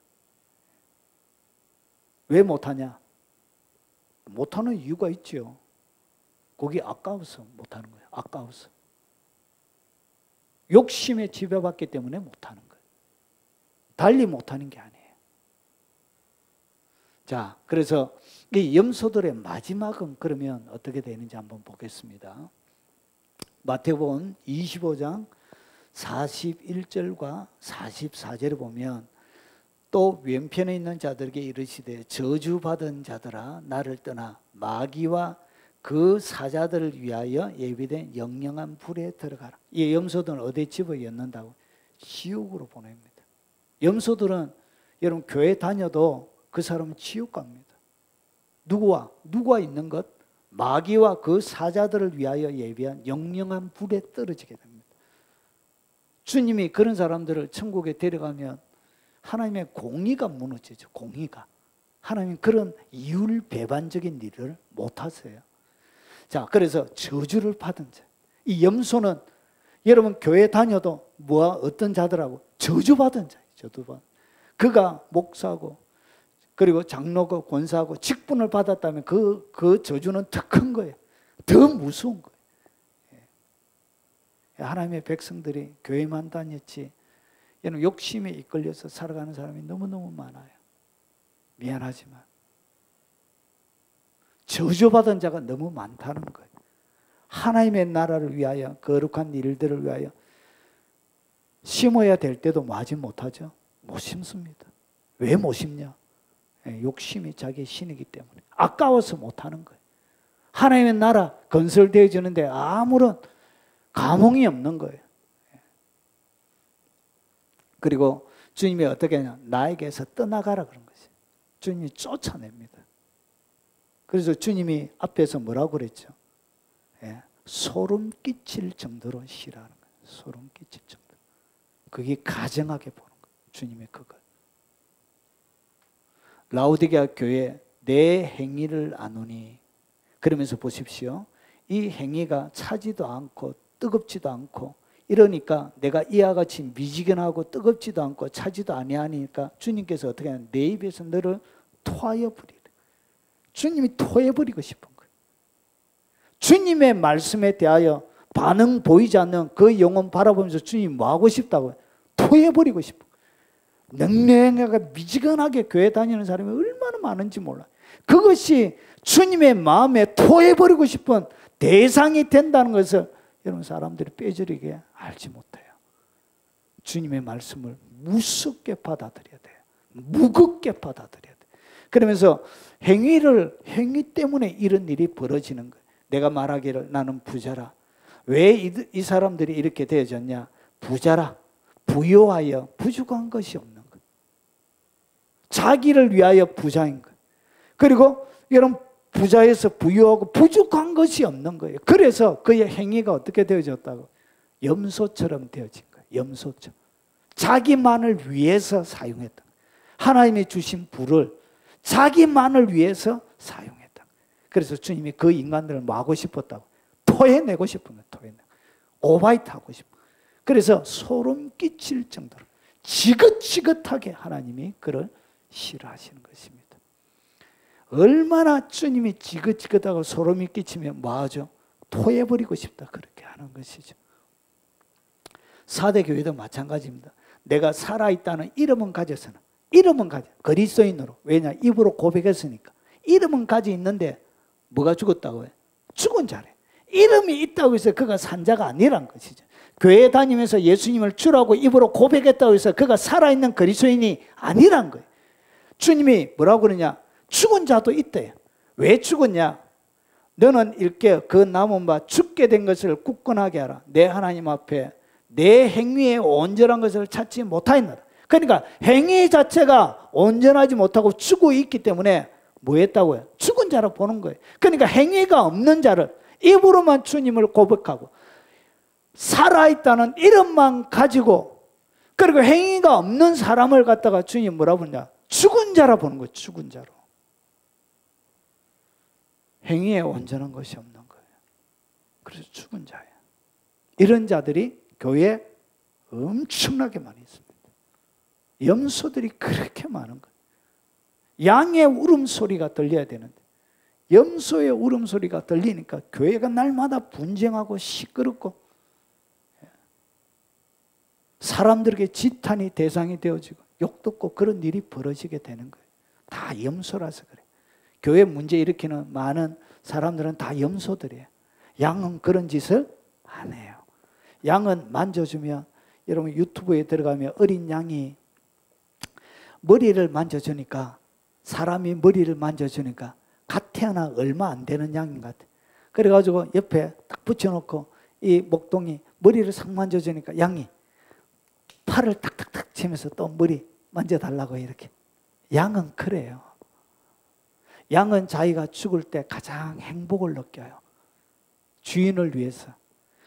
왜 못하냐? 못하는 이유가 있죠. 거기 아까워서 못하는 거예요. 아까워서. 욕심에 지배받기 때문에 못하는 거예요. 달리 못하는 게 아니에요. 자, 그래서 이 염소들의 마지막은 그러면 어떻게 되는지 한번 보겠습니다. 마태복음 25장 41절과 44절에 보면 또 왼편에 있는 자들에게 이르시되 저주받은 자들아 나를 떠나 마귀와 그 사자들을 위하여 예비된 영영한 불에 들어가라. 이 염소들은 어디에 집어넣는다고? 지옥으로 보냅니다. 염소들은 여러분 교회 다녀도 그 사람은 지옥 갑니다. 누구와 있는 것? 마귀와 그 사자들을 위하여 예비한 영영한 불에 떨어지게 됩니다. 주님이 그런 사람들을 천국에 데려가면 하나님의 공의가 무너지죠. 공의가. 하나님은 그런 이율배반적인 일을 못하세요. 자, 그래서 저주를 받은 자. 이 염소는 여러분 교회 다녀도 어떤 자들하고? 저주받은 자예요. 저주받은. 그가 목사고 그리고 장로고 권사고 직분을 받았다면 그 저주는 더 큰 거예요. 더 무서운 거예요. 하나님의 백성들이 교회만 다녔지 여러분 욕심에 이끌려서 살아가는 사람이 너무너무 많아요. 미안하지만 저주받은 자가 너무 많다는 거예요. 하나님의 나라를 위하여 거룩한 일들을 위하여 심어야 될 때도 마지 못하죠. 못 심습니다. 왜 못 심냐? 욕심이 자기의 신이기 때문에 아까워서 못하는 거예요. 하나님의 나라 건설되어지는데 아무런 감흥이 없는 거예요. 그리고 주님이 어떻게 하냐? 나에게서 떠나가라 그런 거죠. 주님이 쫓아냅니다. 그래서 주님이 앞에서 뭐라고 그랬죠? 소름 끼칠 정도로 싫어하는 거예요. 소름 끼칠 정도. 그게 가정하게 보는 거예요. 주님의 그걸. 라오디게아 교회 내 행위를 아노니 그러면서 보십시오. 이 행위가 차지도 않고 뜨겁지도 않고 이러니까 내가 이와 같이 미지근하고 뜨겁지도 않고 차지도 아니하니까 주님께서 어떻게 하냐? 내 입에서 너를 토하여 버리래. 주님이 토해버리고 싶은 거예요. 주님의 말씀에 대하여 반응 보이지 않는 그 영혼 바라보면서 주님 뭐 하고 싶다고요? 토해버리고 싶은 거예요. 냉랭하게 미지근하게 교회 다니는 사람이 얼마나 많은지 몰라요. 그것이 주님의 마음에 토해버리고 싶은 대상이 된다는 것을 여러분 사람들이 빼저리게 알지 못해요. 주님의 말씀을 무섭게 받아들여야 돼요. 무겁게 받아들여야 돼요. 그러면서 행위 때문에 이런 일이 벌어지는 거예요. 내가 말하기를 나는 부자라. 왜 이 사람들이 이렇게 되어졌냐? 부자라. 부요하여 부족한 것이 없는 거예요. 자기를 위하여 부자인 거예요. 그리고 여러분 부자에서 부유하고 부족한 것이 없는 거예요. 그래서 그의 행위가 어떻게 되어졌다고? 염소처럼 되어진 거예요. 염소처럼. 자기만을 위해서 사용했다. 하나님이 주신 부를 자기만을 위해서 사용했다. 그래서 주님이 그 인간들을 뭐 하고 싶었다고? 토해내고 싶은 거예요. 토해내고. 오바이트 하고 싶은 거예요. 그래서 소름 끼칠 정도로 지긋지긋하게 하나님이 그를 싫어하시는 것입니다. 얼마나 주님이 지긋지긋하고 소름이 끼치면 뭐하죠? 토해버리고 싶다 그렇게 하는 것이죠. 사대교회도 마찬가지입니다. 내가 살아있다는 이름은 가져서는 이름은 가져 그리스도인으로 왜냐 입으로 고백했으니까 이름은 가지고 있는데 뭐가 죽었다고 해? 죽은 자래. 이름이 있다고 해서 그가 산 자가 아니란 것이죠. 교회 다니면서 예수님을 주라고 입으로 고백했다고 해서 그가 살아있는 그리스도인이 아니란 거예요. 주님이 뭐라고 그러냐? 죽은 자도 있대요. 왜 죽었냐? 너는 일깨어 그 남은 바 죽게 된 것을 굳건하게 하라. 내 하나님 앞에 내 행위의 온전한 것을 찾지 못하였노라. 그러니까 행위 자체가 온전하지 못하고 죽어 있기 때문에 뭐 했다고요? 죽은 자로 보는 거예요. 그러니까 행위가 없는 자를 입으로만 주님을 고백하고 살아있다는 이름만 가지고 그리고 행위가 없는 사람을 갖다가 주님 뭐라 부르냐? 죽은 자라 보는 거예요. 죽은 자로. 행위에 온전한 것이 없는 거예요. 그래서 죽은 자예요. 이런 자들이 교회에 엄청나게 많이 있습니다. 염소들이 그렇게 많은 거예요. 양의 울음소리가 들려야 되는데 염소의 울음소리가 들리니까 교회가 날마다 분쟁하고 시끄럽고 사람들에게 지탄이 대상이 되어지고 욕 듣고 그런 일이 벌어지게 되는 거예요. 다 염소라서 그래요. 교회 문제 일으키는 많은 사람들은 다 염소들이에요. 양은 그런 짓을 안 해요. 양은 만져주면 여러분 유튜브에 들어가면 어린 양이 머리를 만져주니까 사람이 머리를 만져주니까 갓 태어나 얼마 안 되는 양인 것 같아요. 그래가지고 옆에 딱 붙여놓고 이 목동이 머리를 싹 만져주니까 양이 팔을 탁탁탁 치면서 또 머리 만져달라고 이렇게. 양은 그래요. 양은 자기가 죽을 때 가장 행복을 느껴요. 주인을 위해서.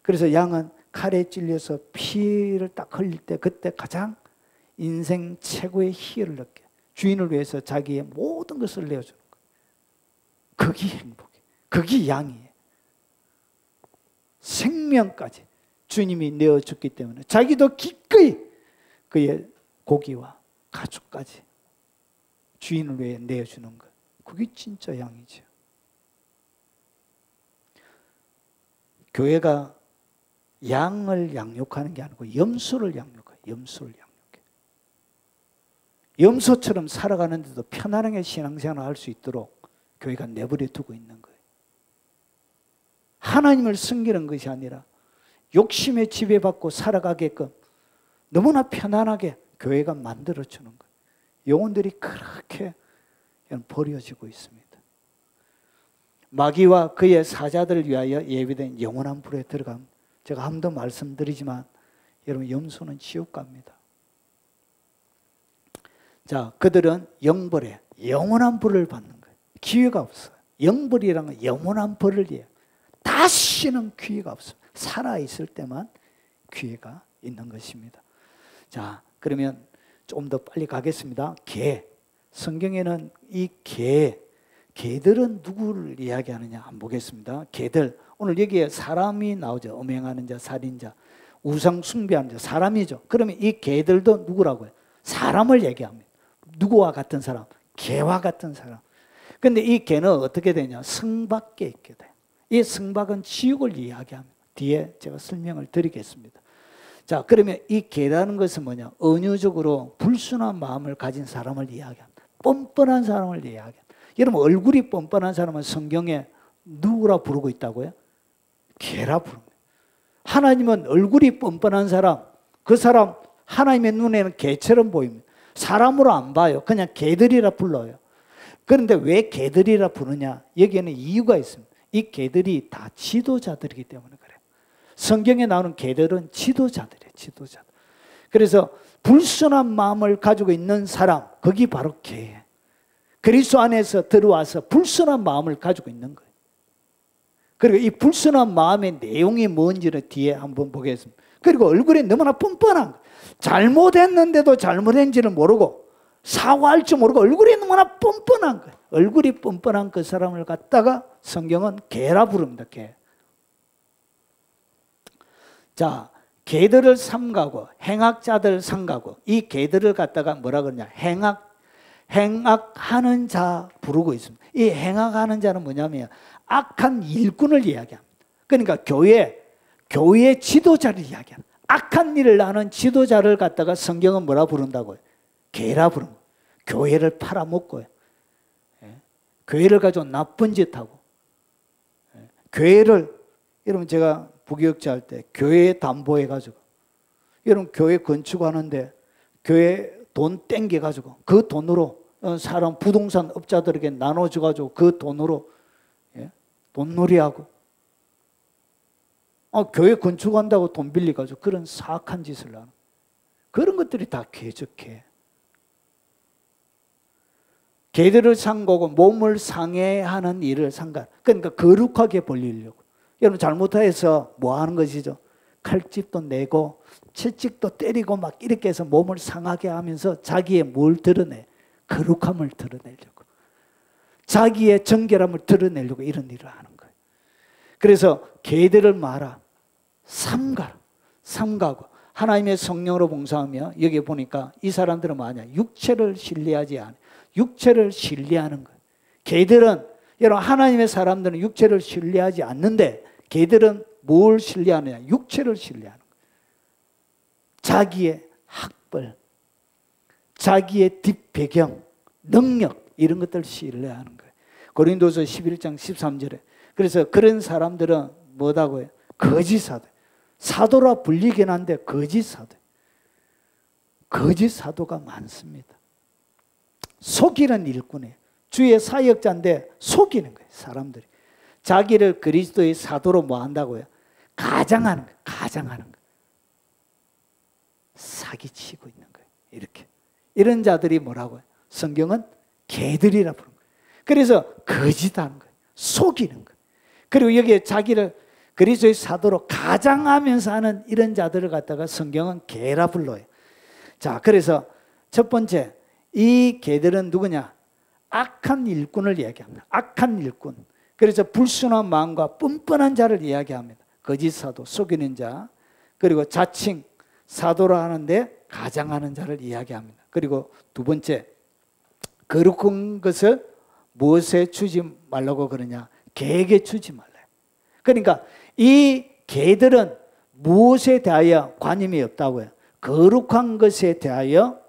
그래서 양은 칼에 찔려서 피를 딱 흘릴 때 그때 가장 인생 최고의 희열을 느껴요. 주인을 위해서 자기의 모든 것을 내어주는 거예요. 그게 행복이에요. 그게 양이에요. 생명까지 주님이 내어줬기 때문에 자기도 기꺼이 그의 고기와 가죽까지 주인을 위해 내어주는 것. 그게 진짜 양이죠. 교회가 양을 양육하는 게 아니고 염소를 양육해요. 염소를 양육해요. 염소처럼 살아가는데도 편안하게 신앙생활을 할 수 있도록 교회가 내버려 두고 있는 거예요. 하나님을 섬기는 것이 아니라 욕심에 지배받고 살아가게끔 너무나 편안하게 교회가 만들어주는 거예요. 영혼들이 그렇게 버려지고 있습니다. 마귀와 그의 사자들을 위하여 예비된 영원한 불에 들어가면 제가 한 번 더 말씀드리지만 여러분 염소는 지옥 갑니다. 자, 그들은 영벌에 영원한 벌을 받는 거예요. 기회가 없어요. 영벌이라는 건 영원한 벌을 위해 다시는 기회가 없어요. 살아있을 때만 기회가 있는 것입니다. 자, 그러면 좀 더 빨리 가겠습니다. 개. 성경에는 이 개들은 누구를 이야기하느냐 한번 보겠습니다. 개들. 오늘 여기에 사람이 나오죠. 음행하는 자, 살인자, 우상 숭배하는 자, 사람이죠. 그러면 이 개들도 누구라고요? 사람을 얘기합니다. 누구와 같은 사람? 개와 같은 사람. 그런데 이 개는 어떻게 되냐? 성 밖에 있게 돼요. 이 성박은 지옥을 이야기합니다. 뒤에 제가 설명을 드리겠습니다. 자, 그러면 이 개라는 것은 뭐냐? 은유적으로 불순한 마음을 가진 사람을 이야기합니다. 뻔뻔한 사람을 이야기합니다. 여러분 얼굴이 뻔뻔한 사람은 성경에 누구라 부르고 있다고요? 개라 부릅니다. 하나님은 얼굴이 뻔뻔한 사람, 그 사람 하나님의 눈에는 개처럼 보입니다. 사람으로 안 봐요. 그냥 개들이라 불러요. 그런데 왜 개들이라 부르냐? 여기에는 이유가 있습니다. 이 개들이 다 지도자들이기 때문에 그래요. 성경에 나오는 개들은 지도자들이에요. 지도자들. 그래서 불순한 마음을 가지고 있는 사람, 그게 바로 개예요. 그리스도 안에서 들어와서 불순한 마음을 가지고 있는 거예요. 그리고 이 불순한 마음의 내용이 뭔지를 뒤에 한번 보겠습니다. 그리고 얼굴이 너무나 뻔뻔한 거예요. 잘못했는데도 잘못했는지를 모르고 사과할 줄 모르고 얼굴이 너무나 뻔뻔한 거예요. 얼굴이 뻔뻔한 그 사람을 갖다가 성경은 개라 부릅니다. 개. 자, 개들을 삼가고 행악자들 삼가고 이 개들을 갖다가 뭐라 그러냐? 행악하는 자 부르고 있습니다. 이 행악하는 자는 뭐냐면 악한 일꾼을 이야기합니다. 그러니까 교회 지도자를 이야기합니다. 악한 일을 하는 지도자를 갖다가 성경은 뭐라 부른다고요? 개라 부릅니다. 교회를 팔아먹고요. 교회를 가지고 나쁜 짓 하고, 교회를, 여러분 제가 부교육자 할 때 교회에 담보해가지고, 여러분 교회 건축하는데 교회 돈 땡겨가지고 그 돈으로 사람 부동산 업자들에게 나눠줘가지고 그 돈으로 돈놀이하고, 교회 건축한다고 돈 빌려가지고 그런 사악한 짓을 하는, 그런 것들이 다 궤적해. 개들을 상고고 몸을 상해하는 일을 상가. 그러니까 거룩하게 벌리려고. 여러분 잘못해서 뭐 하는 것이죠? 칼집도 내고 채찍도 때리고 막 이렇게 해서 몸을 상하게 하면서 자기의 뭘 드러내? 거룩함을 드러내려고. 자기의 정결함을 드러내려고 이런 일을 하는 거예요. 그래서 개들을 말아. 삼가고 하나님의 성령으로 봉사하며, 여기 보니까 이 사람들은 뭐냐? 육체를 신뢰하지 않아. 육체를 신뢰하는 거예요. 개들은, 여러분 하나님의 사람들은 육체를 신뢰하지 않는데 개들은 뭘 신뢰하느냐? 육체를 신뢰하는 거예요. 자기의 학벌, 자기의 뒷배경, 능력, 이런 것들을 신뢰하는 거예요. 고린도서 11장 13절에 그래서 그런 사람들은 뭐다고요? 거짓 사도. 사도라 불리긴 한데 거짓 사도. 거짓 사도가 많습니다. 속이는 일꾼이에요. 주의 사역자인데 속이는 거예요. 사람들이 자기를 그리스도의 사도로 뭐 한다고요? 가장하는 거예요. 가장하는 거예요. 사기치고 있는 거예요. 이렇게. 이런 자들이 뭐라고요? 성경은 개들이라 부르는 거예요. 그래서 거짓하는 거예요. 속이는 거예요. 그리고 여기에 자기를 그리스도의 사도로 가장하면서 하는 이런 자들을 갖다가 성경은 개라 불러요. 자, 그래서 첫 번째, 이 개들은 누구냐? 악한 일꾼을 이야기합니다. 악한 일꾼. 그래서 불순한 마음과 뻔뻔한 자를 이야기합니다. 거짓 사도, 속이는 자. 그리고 자칭 사도라 하는데 가장하는 자를 이야기합니다. 그리고 두 번째, 거룩한 것을 무엇에 주지 말라고 그러냐? 개에게 주지 말라. 그러니까 이 개들은 무엇에 대하여 관심이 없다고요? 거룩한 것에 대하여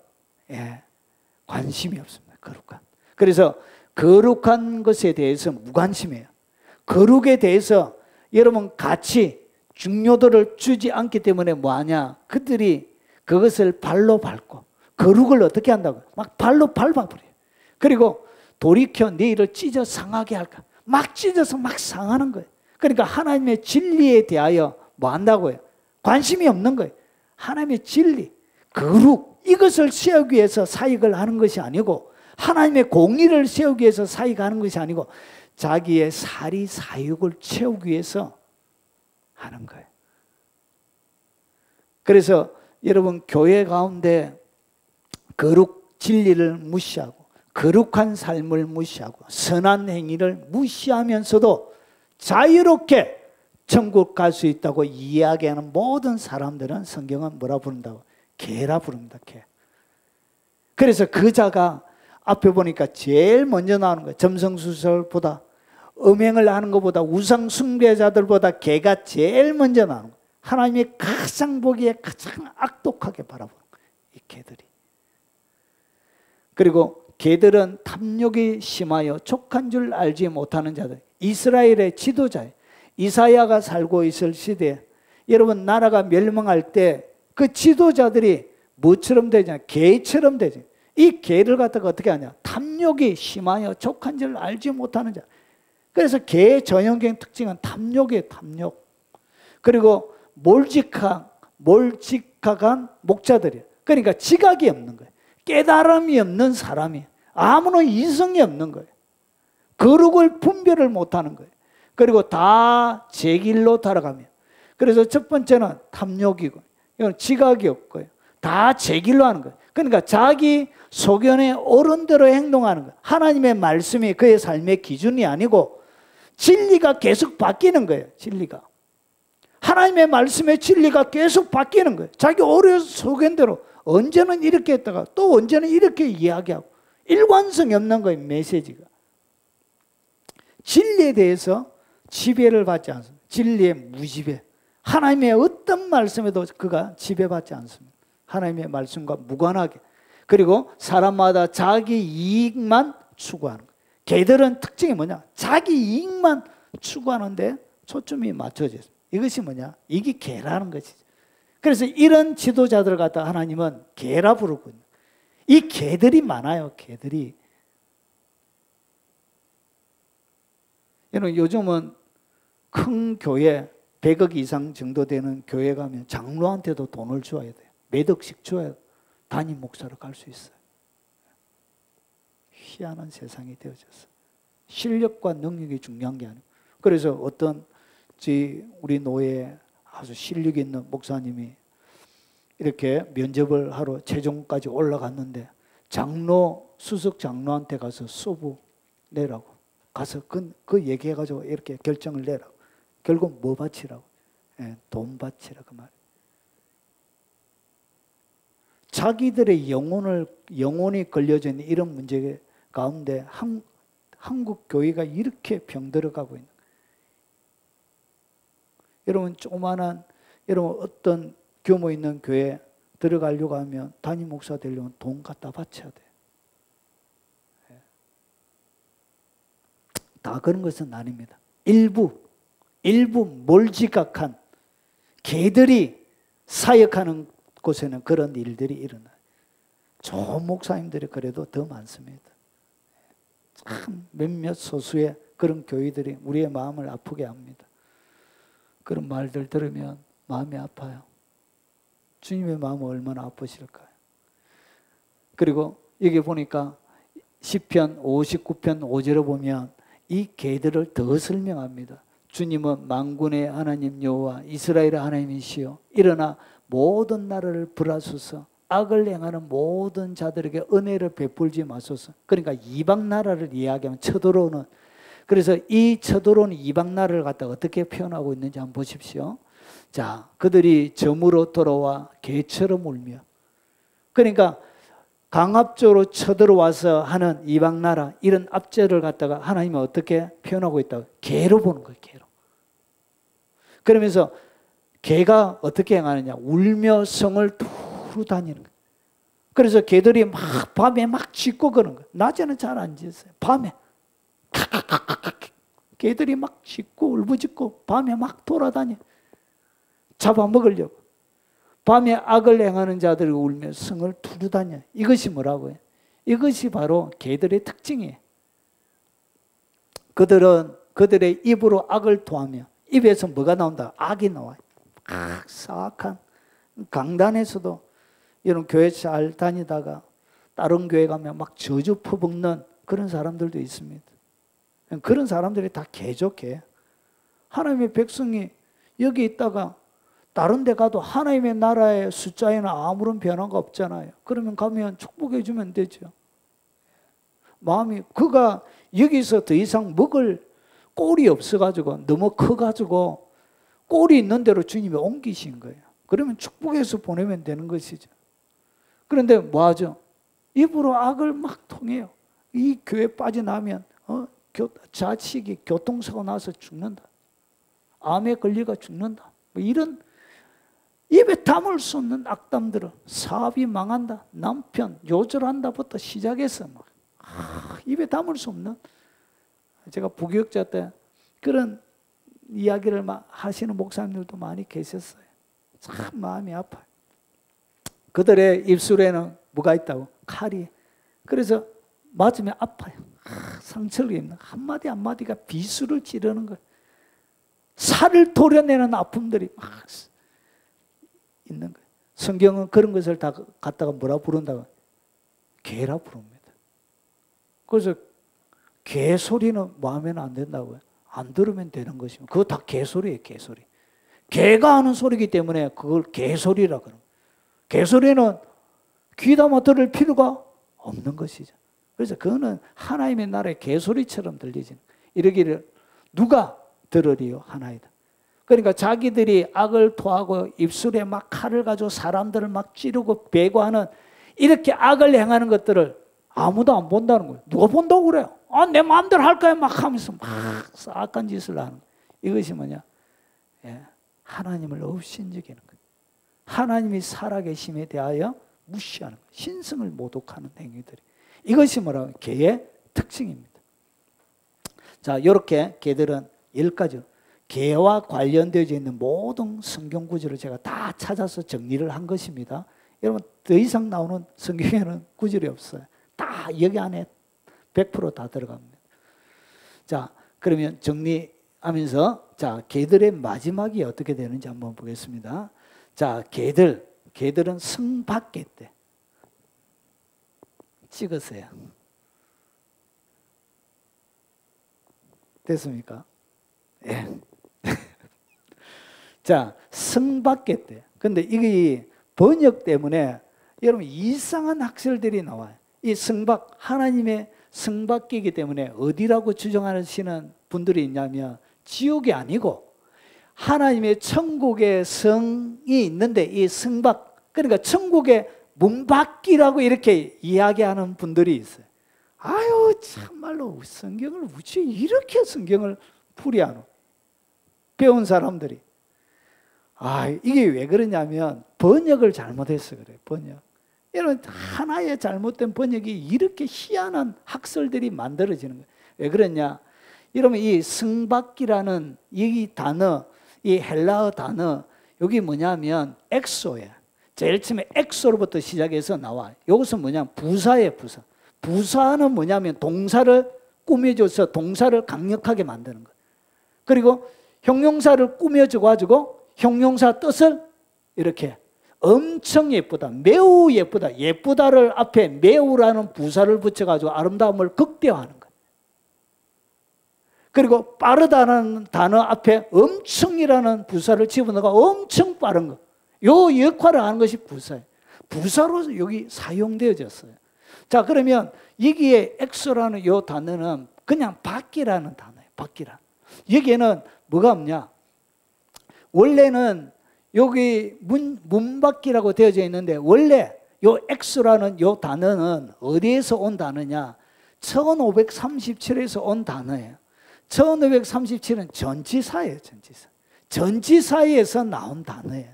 관심이 없습니다. 거룩한. 그래서 거룩한 것에 대해서 무관심해요. 거룩에 대해서 여러분 같이 중요도를 주지 않기 때문에 뭐하냐? 그들이 그것을 발로 밟고 거룩을 어떻게 한다고요? 막 발로 밟아버려요. 그리고 돌이켜 내일을 찢어 상하게 할까? 막 찢어서 막 상하는 거예요. 그러니까 하나님의 진리에 대하여 뭐 한다고요? 관심이 없는 거예요. 하나님의 진리, 거룩, 이것을 세우기 위해서 사역을 하는 것이 아니고, 하나님의 공의를 세우기 위해서 사역하는 것이 아니고, 자기의 사리 사욕을 채우기 위해서 하는 거예요. 그래서 여러분 교회 가운데 거룩 진리를 무시하고 거룩한 삶을 무시하고 선한 행위를 무시하면서도 자유롭게 천국 갈 수 있다고 이야기하는 모든 사람들은 성경은 뭐라 부른다고? 개라 부릅니다. 개. 그래서 그 자가 앞에 보니까 제일 먼저 나오는 거예요. 점성수설보다, 음행을 하는 것보다, 우상 숭배자들보다 개가 제일 먼저 나오는 거예요. 하나님이 가장 보기에 가장 악독하게 바라보는 거예요. 이 개들이. 그리고 개들은 탐욕이 심하여 족한 줄 알지 못하는 자들. 이스라엘의 지도자예요. 이사야가 살고 있을 시대에 여러분 나라가 멸망할 때 그 지도자들이 뭐처럼 되냐? 개처럼 되죠. 이 개를 갖다가 어떻게 하냐? 탐욕이 심하여 족한 줄 알지 못하는 자. 그래서 개의 전형적인 특징은 탐욕이에요. 탐욕. 그리고 몰직한 목자들이에요. 그러니까 지각이 없는 거예요. 깨달음이 없는 사람이, 아무런 이성이 없는 거예요. 거룩을 분별을 못하는 거예요. 그리고 다 제 길로 따라가며. 그래서 첫 번째는 탐욕이고, 이건 지각이 없고요. 다 제 길로 하는 거예요. 그러니까 자기 소견에 옳은 대로 행동하는 거예요. 하나님의 말씀이 그의 삶의 기준이 아니고 진리가 계속 바뀌는 거예요. 진리가. 하나님의 말씀의 진리가 계속 바뀌는 거예요. 자기 오래 소견 대로 언제는 이렇게 했다가 또 언제는 이렇게 이야기하고 일관성이 없는 거예요. 메시지가. 진리에 대해서 지배를 받지 않습니다. 진리의 무지배. 하나님의 어떤 말씀에도 그가 지배받지 않습니다. 하나님의 말씀과 무관하게. 그리고 사람마다 자기 이익만 추구하는 거예요. 걔들은 특징이 뭐냐? 자기 이익만 추구하는데 초점이 맞춰져 있습니다. 이것이 뭐냐? 이게 개라는 것이죠. 그래서 이런 지도자들을 갖다 하나님은 개라 부르거든요. 이 개들이 많아요. 개들이. 여러분 요즘은 큰 교회 100억 이상 정도 되는 교회 가면 장로한테도 돈을 줘야 돼요. 몇 억씩 줘야 담임 목사로 갈 수 있어요. 희한한 세상이 되어졌어요. 실력과 능력이 중요한 게 아니에요. 그래서 어떤 우리 노예에 아주 실력 있는 목사님이 이렇게 면접을 하러 최종까지 올라갔는데 장로, 수석 장로한테 가서 소부 내라고 가서 그 얘기해가지고 이렇게 결정을 내라고. 결국 뭐 바치라고? 돈 바치라 그 말이에요. 자기들의 영혼이 걸려져 있는 이런 문제 가운데 한국 교회가 이렇게 병들어가고 있는 거예요. 여러분 조그마한 여러분 어떤 규모 있는 교회 들어가려고 하면 담임 목사 되려면 돈 갖다 바쳐야 돼요. 다 그런 것은 아닙니다. 일부 몰지각한 개들이 사역하는 곳에는 그런 일들이 일어나요. 좋은 목사님들이 그래도 더 많습니다. 참 몇몇 소수의 그런 교회들이 우리의 마음을 아프게 합니다. 그런 말들 들으면 마음이 아파요. 주님의 마음은 얼마나 아프실까요? 그리고 여기 보니까 시편 59편 5절에 보면 이 개들을 더 설명합니다. 주님은 만군의 하나님 여호와 이스라엘의 하나님이시여 일어나 모든 나라를 벌하소서 악을 행하는 모든 자들에게 은혜를 베풀지 마소서. 그러니까 이방 나라를 이야기하면 쳐들어오는, 그래서 이 쳐들어오는 이방 나라를 갖다 어떻게 표현하고 있는지 한번 보십시오. 자, 그들이 점으로 돌아와 개처럼 울며, 그러니까 강압적으로 쳐들어와서 하는 이방 나라 이런 압제를 갖다가 하나님은 어떻게 표현하고 있다고? 개로 보는 거예요. 개로. 그러면서 개가 어떻게 행하느냐? 울며 성을 두루 다니는 거예요. 그래서 개들이 막 밤에 막 짖고 그러는 거예요. 낮에는 잘 안 짖어요. 밤에 개들이 막 짖고 울부짖고 밤에 막 돌아다녀. 잡아먹으려고. 밤에 악을 행하는 자들이 울며 성을 두루 다녀. 이것이 뭐라고요? 이것이 바로 개들의 특징이에요. 그들은 그들의 입으로 악을 토하며 입에서 뭐가 나온다? 악이 나와요. 사악한. 강단에서도 이런 교회 잘 다니다가 다른 교회 가면 막 저주 퍼붓는 그런 사람들도 있습니다. 그런 사람들이 다 개죠, 개. 하나님의 백성이 여기 있다가 다른 데 가도 하나님의 나라의 숫자에는 아무런 변화가 없잖아요. 그러면 가면 축복해 주면 되죠. 마음이, 그가 여기서 더 이상 먹을 꼴이 없어가지고 너무 커가지고 꼴이 있는 대로 주님이 옮기신 거예요. 그러면 축복해서 보내면 되는 것이죠. 그런데 뭐하죠? 입으로 악을 막 통해요. 이 교회 빠져나면 자식이 교통사고 나서 죽는다. 암에 걸려가 죽는다. 뭐 이런 입에 담을 수 없는 악담들을, 사업이 망한다, 남편 요절한다부터 시작해서 막 입에 담을 수 없는, 제가 부교육자 때 그런 이야기를 막 하시는 목사님들도 많이 계셨어요. 참 마음이 아파요. 그들의 입술에는 뭐가 있다고? 칼이. 그래서 맞으면 아파요. 상처를 입는 한마디 한마디가 비수를 찌르는 거예요. 살을 도려내는 아픔들이 막 있는 거예요. 성경은 그런 것을 다 갖다가 뭐라 부른다고? 개라 부릅니다. 그래서 개 소리는 뭐 하면 안 된다고요? 안 들으면 되는 것입니다. 그거 다 개소리예요, 개소리. 개가 하는 소리이기 때문에 그걸 개소리라 그럽니다. 개소리는 귀담아 들을 필요가 없는 것이죠. 그래서 그거는 하나님의 나라의 개소리처럼 들리지. 이러기를 누가 들으리요? 하나이다. 그러니까 자기들이 악을 토하고 입술에 막 칼을 가지고 사람들을 막 찌르고 배고하는 이렇게 악을 행하는 것들을 아무도 안 본다는 거예요. 누가 본다고 그래요? 아, 내 마음대로 할 거야 막 하면서 막 악한 짓을 하는 거예요. 이것이 뭐냐? 예, 하나님을 업신여기는 거예요. 하나님이 살아계심에 대하여 무시하는 거예요. 신성을 모독하는 행위들이. 이것이 뭐라고? 개의 특징입니다. 자, 이렇게 개들은 10가지. 개와 관련되어 있는 모든 성경 구절을 제가 다 찾아서 정리를 한 것입니다. 여러분, 더 이상 나오는 성경에는 구절이 없어요. 다 여기 안에 100% 다 들어갑니다. 자, 그러면 정리하면서, 자, 개들의 마지막이 어떻게 되는지 한번 보겠습니다. 자, 개들은 성밖에 때 찍으세요. 됐습니까? 예. 자, 성밖에 때. 근데 이게 번역 때문에 여러분 이상한 학설들이 나와요. 이 성밖, 하나님의 성밖이기 때문에 어디라고 주장하시는 분들이 있냐면 지옥이 아니고 하나님의 천국의 성이 있는데 이 성밖, 그러니까 천국의 문 밖이라고 이렇게 이야기하는 분들이 있어요. 아유, 참말로 성경을 어찌 이렇게 성경을 풀이하노? 배운 사람들이. 아, 이게 왜 그러냐면 번역을 잘못해서 그래요. 번역. 여러분, 하나의 잘못된 번역이 이렇게 희한한 학설들이 만들어지는 거예요. 왜 그러냐? 여러분, 이 성밖이라는 이 단어, 이 헬라어 단어, 여기 뭐냐면 엑소예요. 제일 처음에 엑소로부터 시작해서 나와요. 이것은 뭐냐면 부사예요, 부사. 부사는 뭐냐면 동사를 꾸며줘서 동사를 강력하게 만드는 거예요. 그리고 형용사를 꾸며줘가지고 형용사 뜻을 이렇게 엄청 예쁘다, 매우 예쁘다, 예쁘다를 앞에 매우라는 부사를 붙여가지고 아름다움을 극대화하는 거예요. 그리고 빠르다는 단어 앞에 엄청이라는 부사를 집어넣어가 엄청 빠른 거. 요 역할을 하는 것이 부사예요. 부사로 여기 사용되어졌어요. 자, 그러면 여기에 엑소라는 요 단어는 그냥 밖이라는 단어예요. 밖이라. 여기에는 뭐가 없냐? 원래는 여기 문 밖이라고 되어져 있는데 원래 요 엑소라는 요 단어는 어디에서 온 단어냐? 1537에서 온 단어예요. 1537은 전치사예요. 전치사. 전치사에서 나온 단어예요.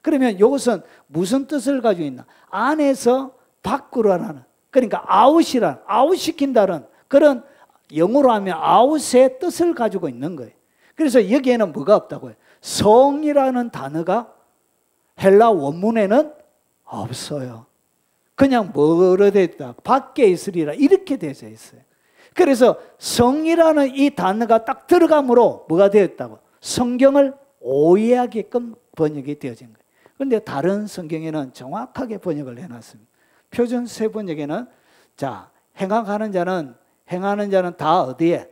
그러면 이것은 무슨 뜻을 가지고 있나? 안에서 밖으로 하는, 그러니까 아웃이란, 아웃시킨다는 그런, 영어로 하면 아웃의 뜻을 가지고 있는 거예요. 그래서 여기에는 뭐가 없다고요? 성이라는 단어가 헬라 원문에는 없어요. 그냥 뭐로 되어 있다? 밖에 있으리라 이렇게 되어 있어요. 그래서 성이라는 이 단어가 딱 들어감으로 뭐가 되어 있다고? 성경을 오해하게끔 번역이 되어진 거예요. 그런데 다른 성경에는 정확하게 번역을 해놨습니다. 표준 세 번역에는, 자, 행하는 자는 다 어디에?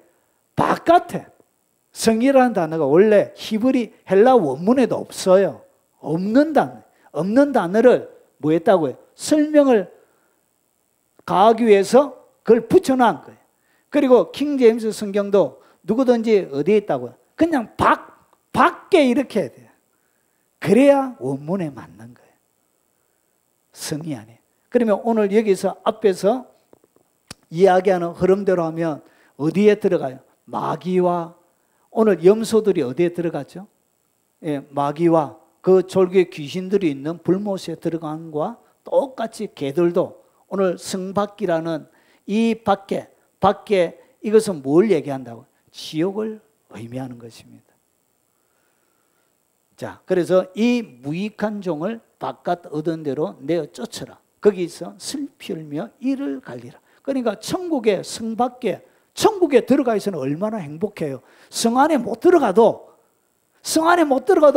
바깥에. 성이라는 단어가 원래 히브리 헬라 원문에도 없어요. 없는 단어를 뭐 했다고요? 설명을 가하기 위해서 그걸 붙여놓은 거예요. 그리고 킹 제임스 성경도 누구든지 어디에 있다고요? 그냥 밖에 이렇게 해야 돼요. 그래야 원문에 맞는 거예요. 성이 아니에요. 그러면 오늘 여기서 앞에서 이야기하는 흐름대로 하면 어디에 들어가요? 마귀와, 오늘 염소들이 어디에 들어갔죠? 예, 마귀와 그 졸개 귀신들이 있는 불못에 들어간 것과 똑같이 개들도 오늘 성밖이라는 이 밖에 이것은 뭘 얘기한다고? 지옥을 의미하는 것입니다. 자, 그래서 이 무익한 종을 바깥 얻은 대로 내어 쫓으라. 거기서 슬피 울며 이를 갈리라. 그러니까 천국의 성 밖에, 천국에 들어가 있으면 얼마나 행복해요. 성 안에 못 들어가도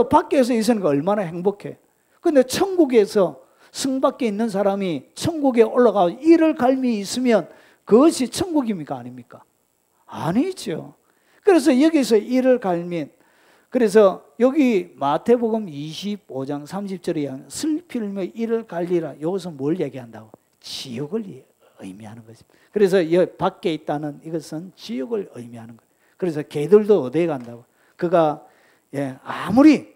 밖에서 있으니까 얼마나 행복해. 근데 천국에서 성 밖에 있는 사람이 천국에 올라가 이를 갈미 있으면 그것이 천국입니까? 아닙니까? 아니죠. 그래서 여기서 이를 갈민, 그래서 여기 마태복음 25장 30절에 슬피 울며 이를 갈리라. 여기서 뭘 얘기한다고? 지옥을 의미하는 것입니다. 그래서 여기 밖에 있다는 이것은 지옥을 의미하는 거예요. 그래서 개들도 어디에 간다고? 그가 아무리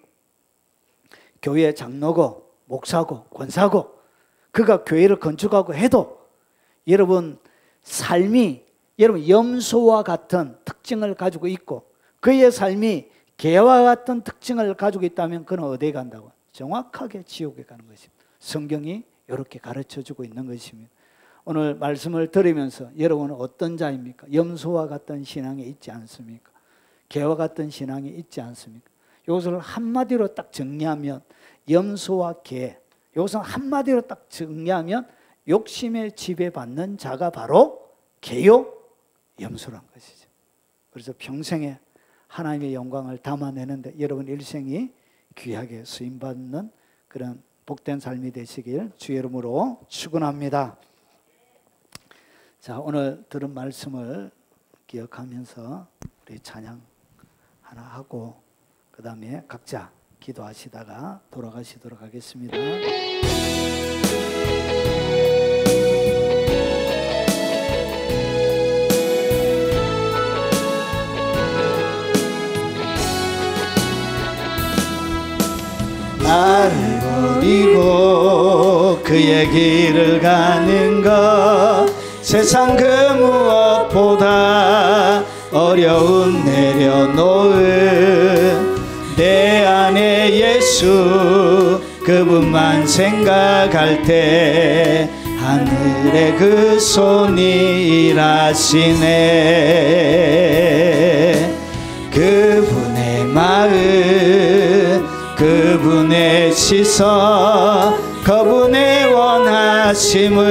교회 장로고 목사고 권사고 그가 교회를 건축하고 해도 여러분 삶이 여러분 염소와 같은 특징을 가지고 있고 그의 삶이 개와 같은 특징을 가지고 있다면 그는 어디에 간다고? 정확하게 지옥에 가는 것입니다. 성경이 이렇게 가르쳐주고 있는 것입니다. 오늘 말씀을 들으면서 여러분은 어떤 자입니까? 염소와 같은 신앙이 있지 않습니까? 개와 같은 신앙이 있지 않습니까? 이것을 한마디로 딱 정리하면 염소와 개, 이것은 한마디로 딱 정리하면 욕심에 지배받는 자가 바로 개요, 염소란 것이죠. 그래서 평생에 하나님의 영광을 담아내는데 여러분 일생이 귀하게 쓰임받는 그런 복된 삶이 되시길 주의 이름으로 축원합니다. 자, 오늘 들은 말씀을 기억하면서 우리 찬양 하나 하고 그 다음에 각자 기도하시다가 돌아가시도록 하겠습니다. 나를 버리고 그의 길을 가는 것 세상 그 무엇보다 어려움 내려놓은 내 안에 예수 그분만 생각할 때 하늘의 그 손이 일하시네. 그분의 마음 그분의 시선 그분의 원하심을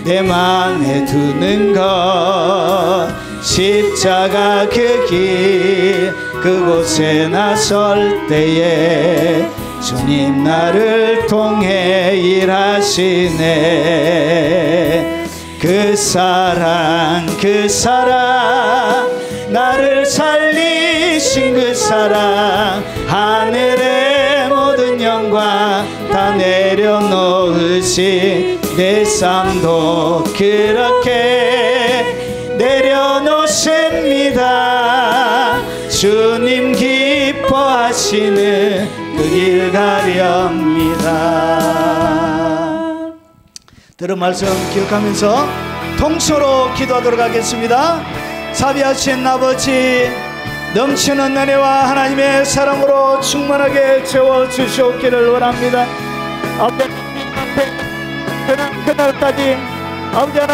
내 맘에 두는 것 십자가 그 길 그곳에 나설 때에 주님 나를 통해 일하시네. 그 사랑 나를 살리신 그 사랑 하늘의 모든 영광 다 내려놓으신 내 삶도 그렇게 내려놓습니다. 주님 기뻐하시는 그 길 가렵니다. 들은 말씀 기억하면서 통서로 기도하도록 하겠습니다. 자비하신 아버지 넘치는 은혜와 하나님의 사랑으로 충만하게 채워주시옵기를 원합니다. 아버지 그날까지 아버지 하나님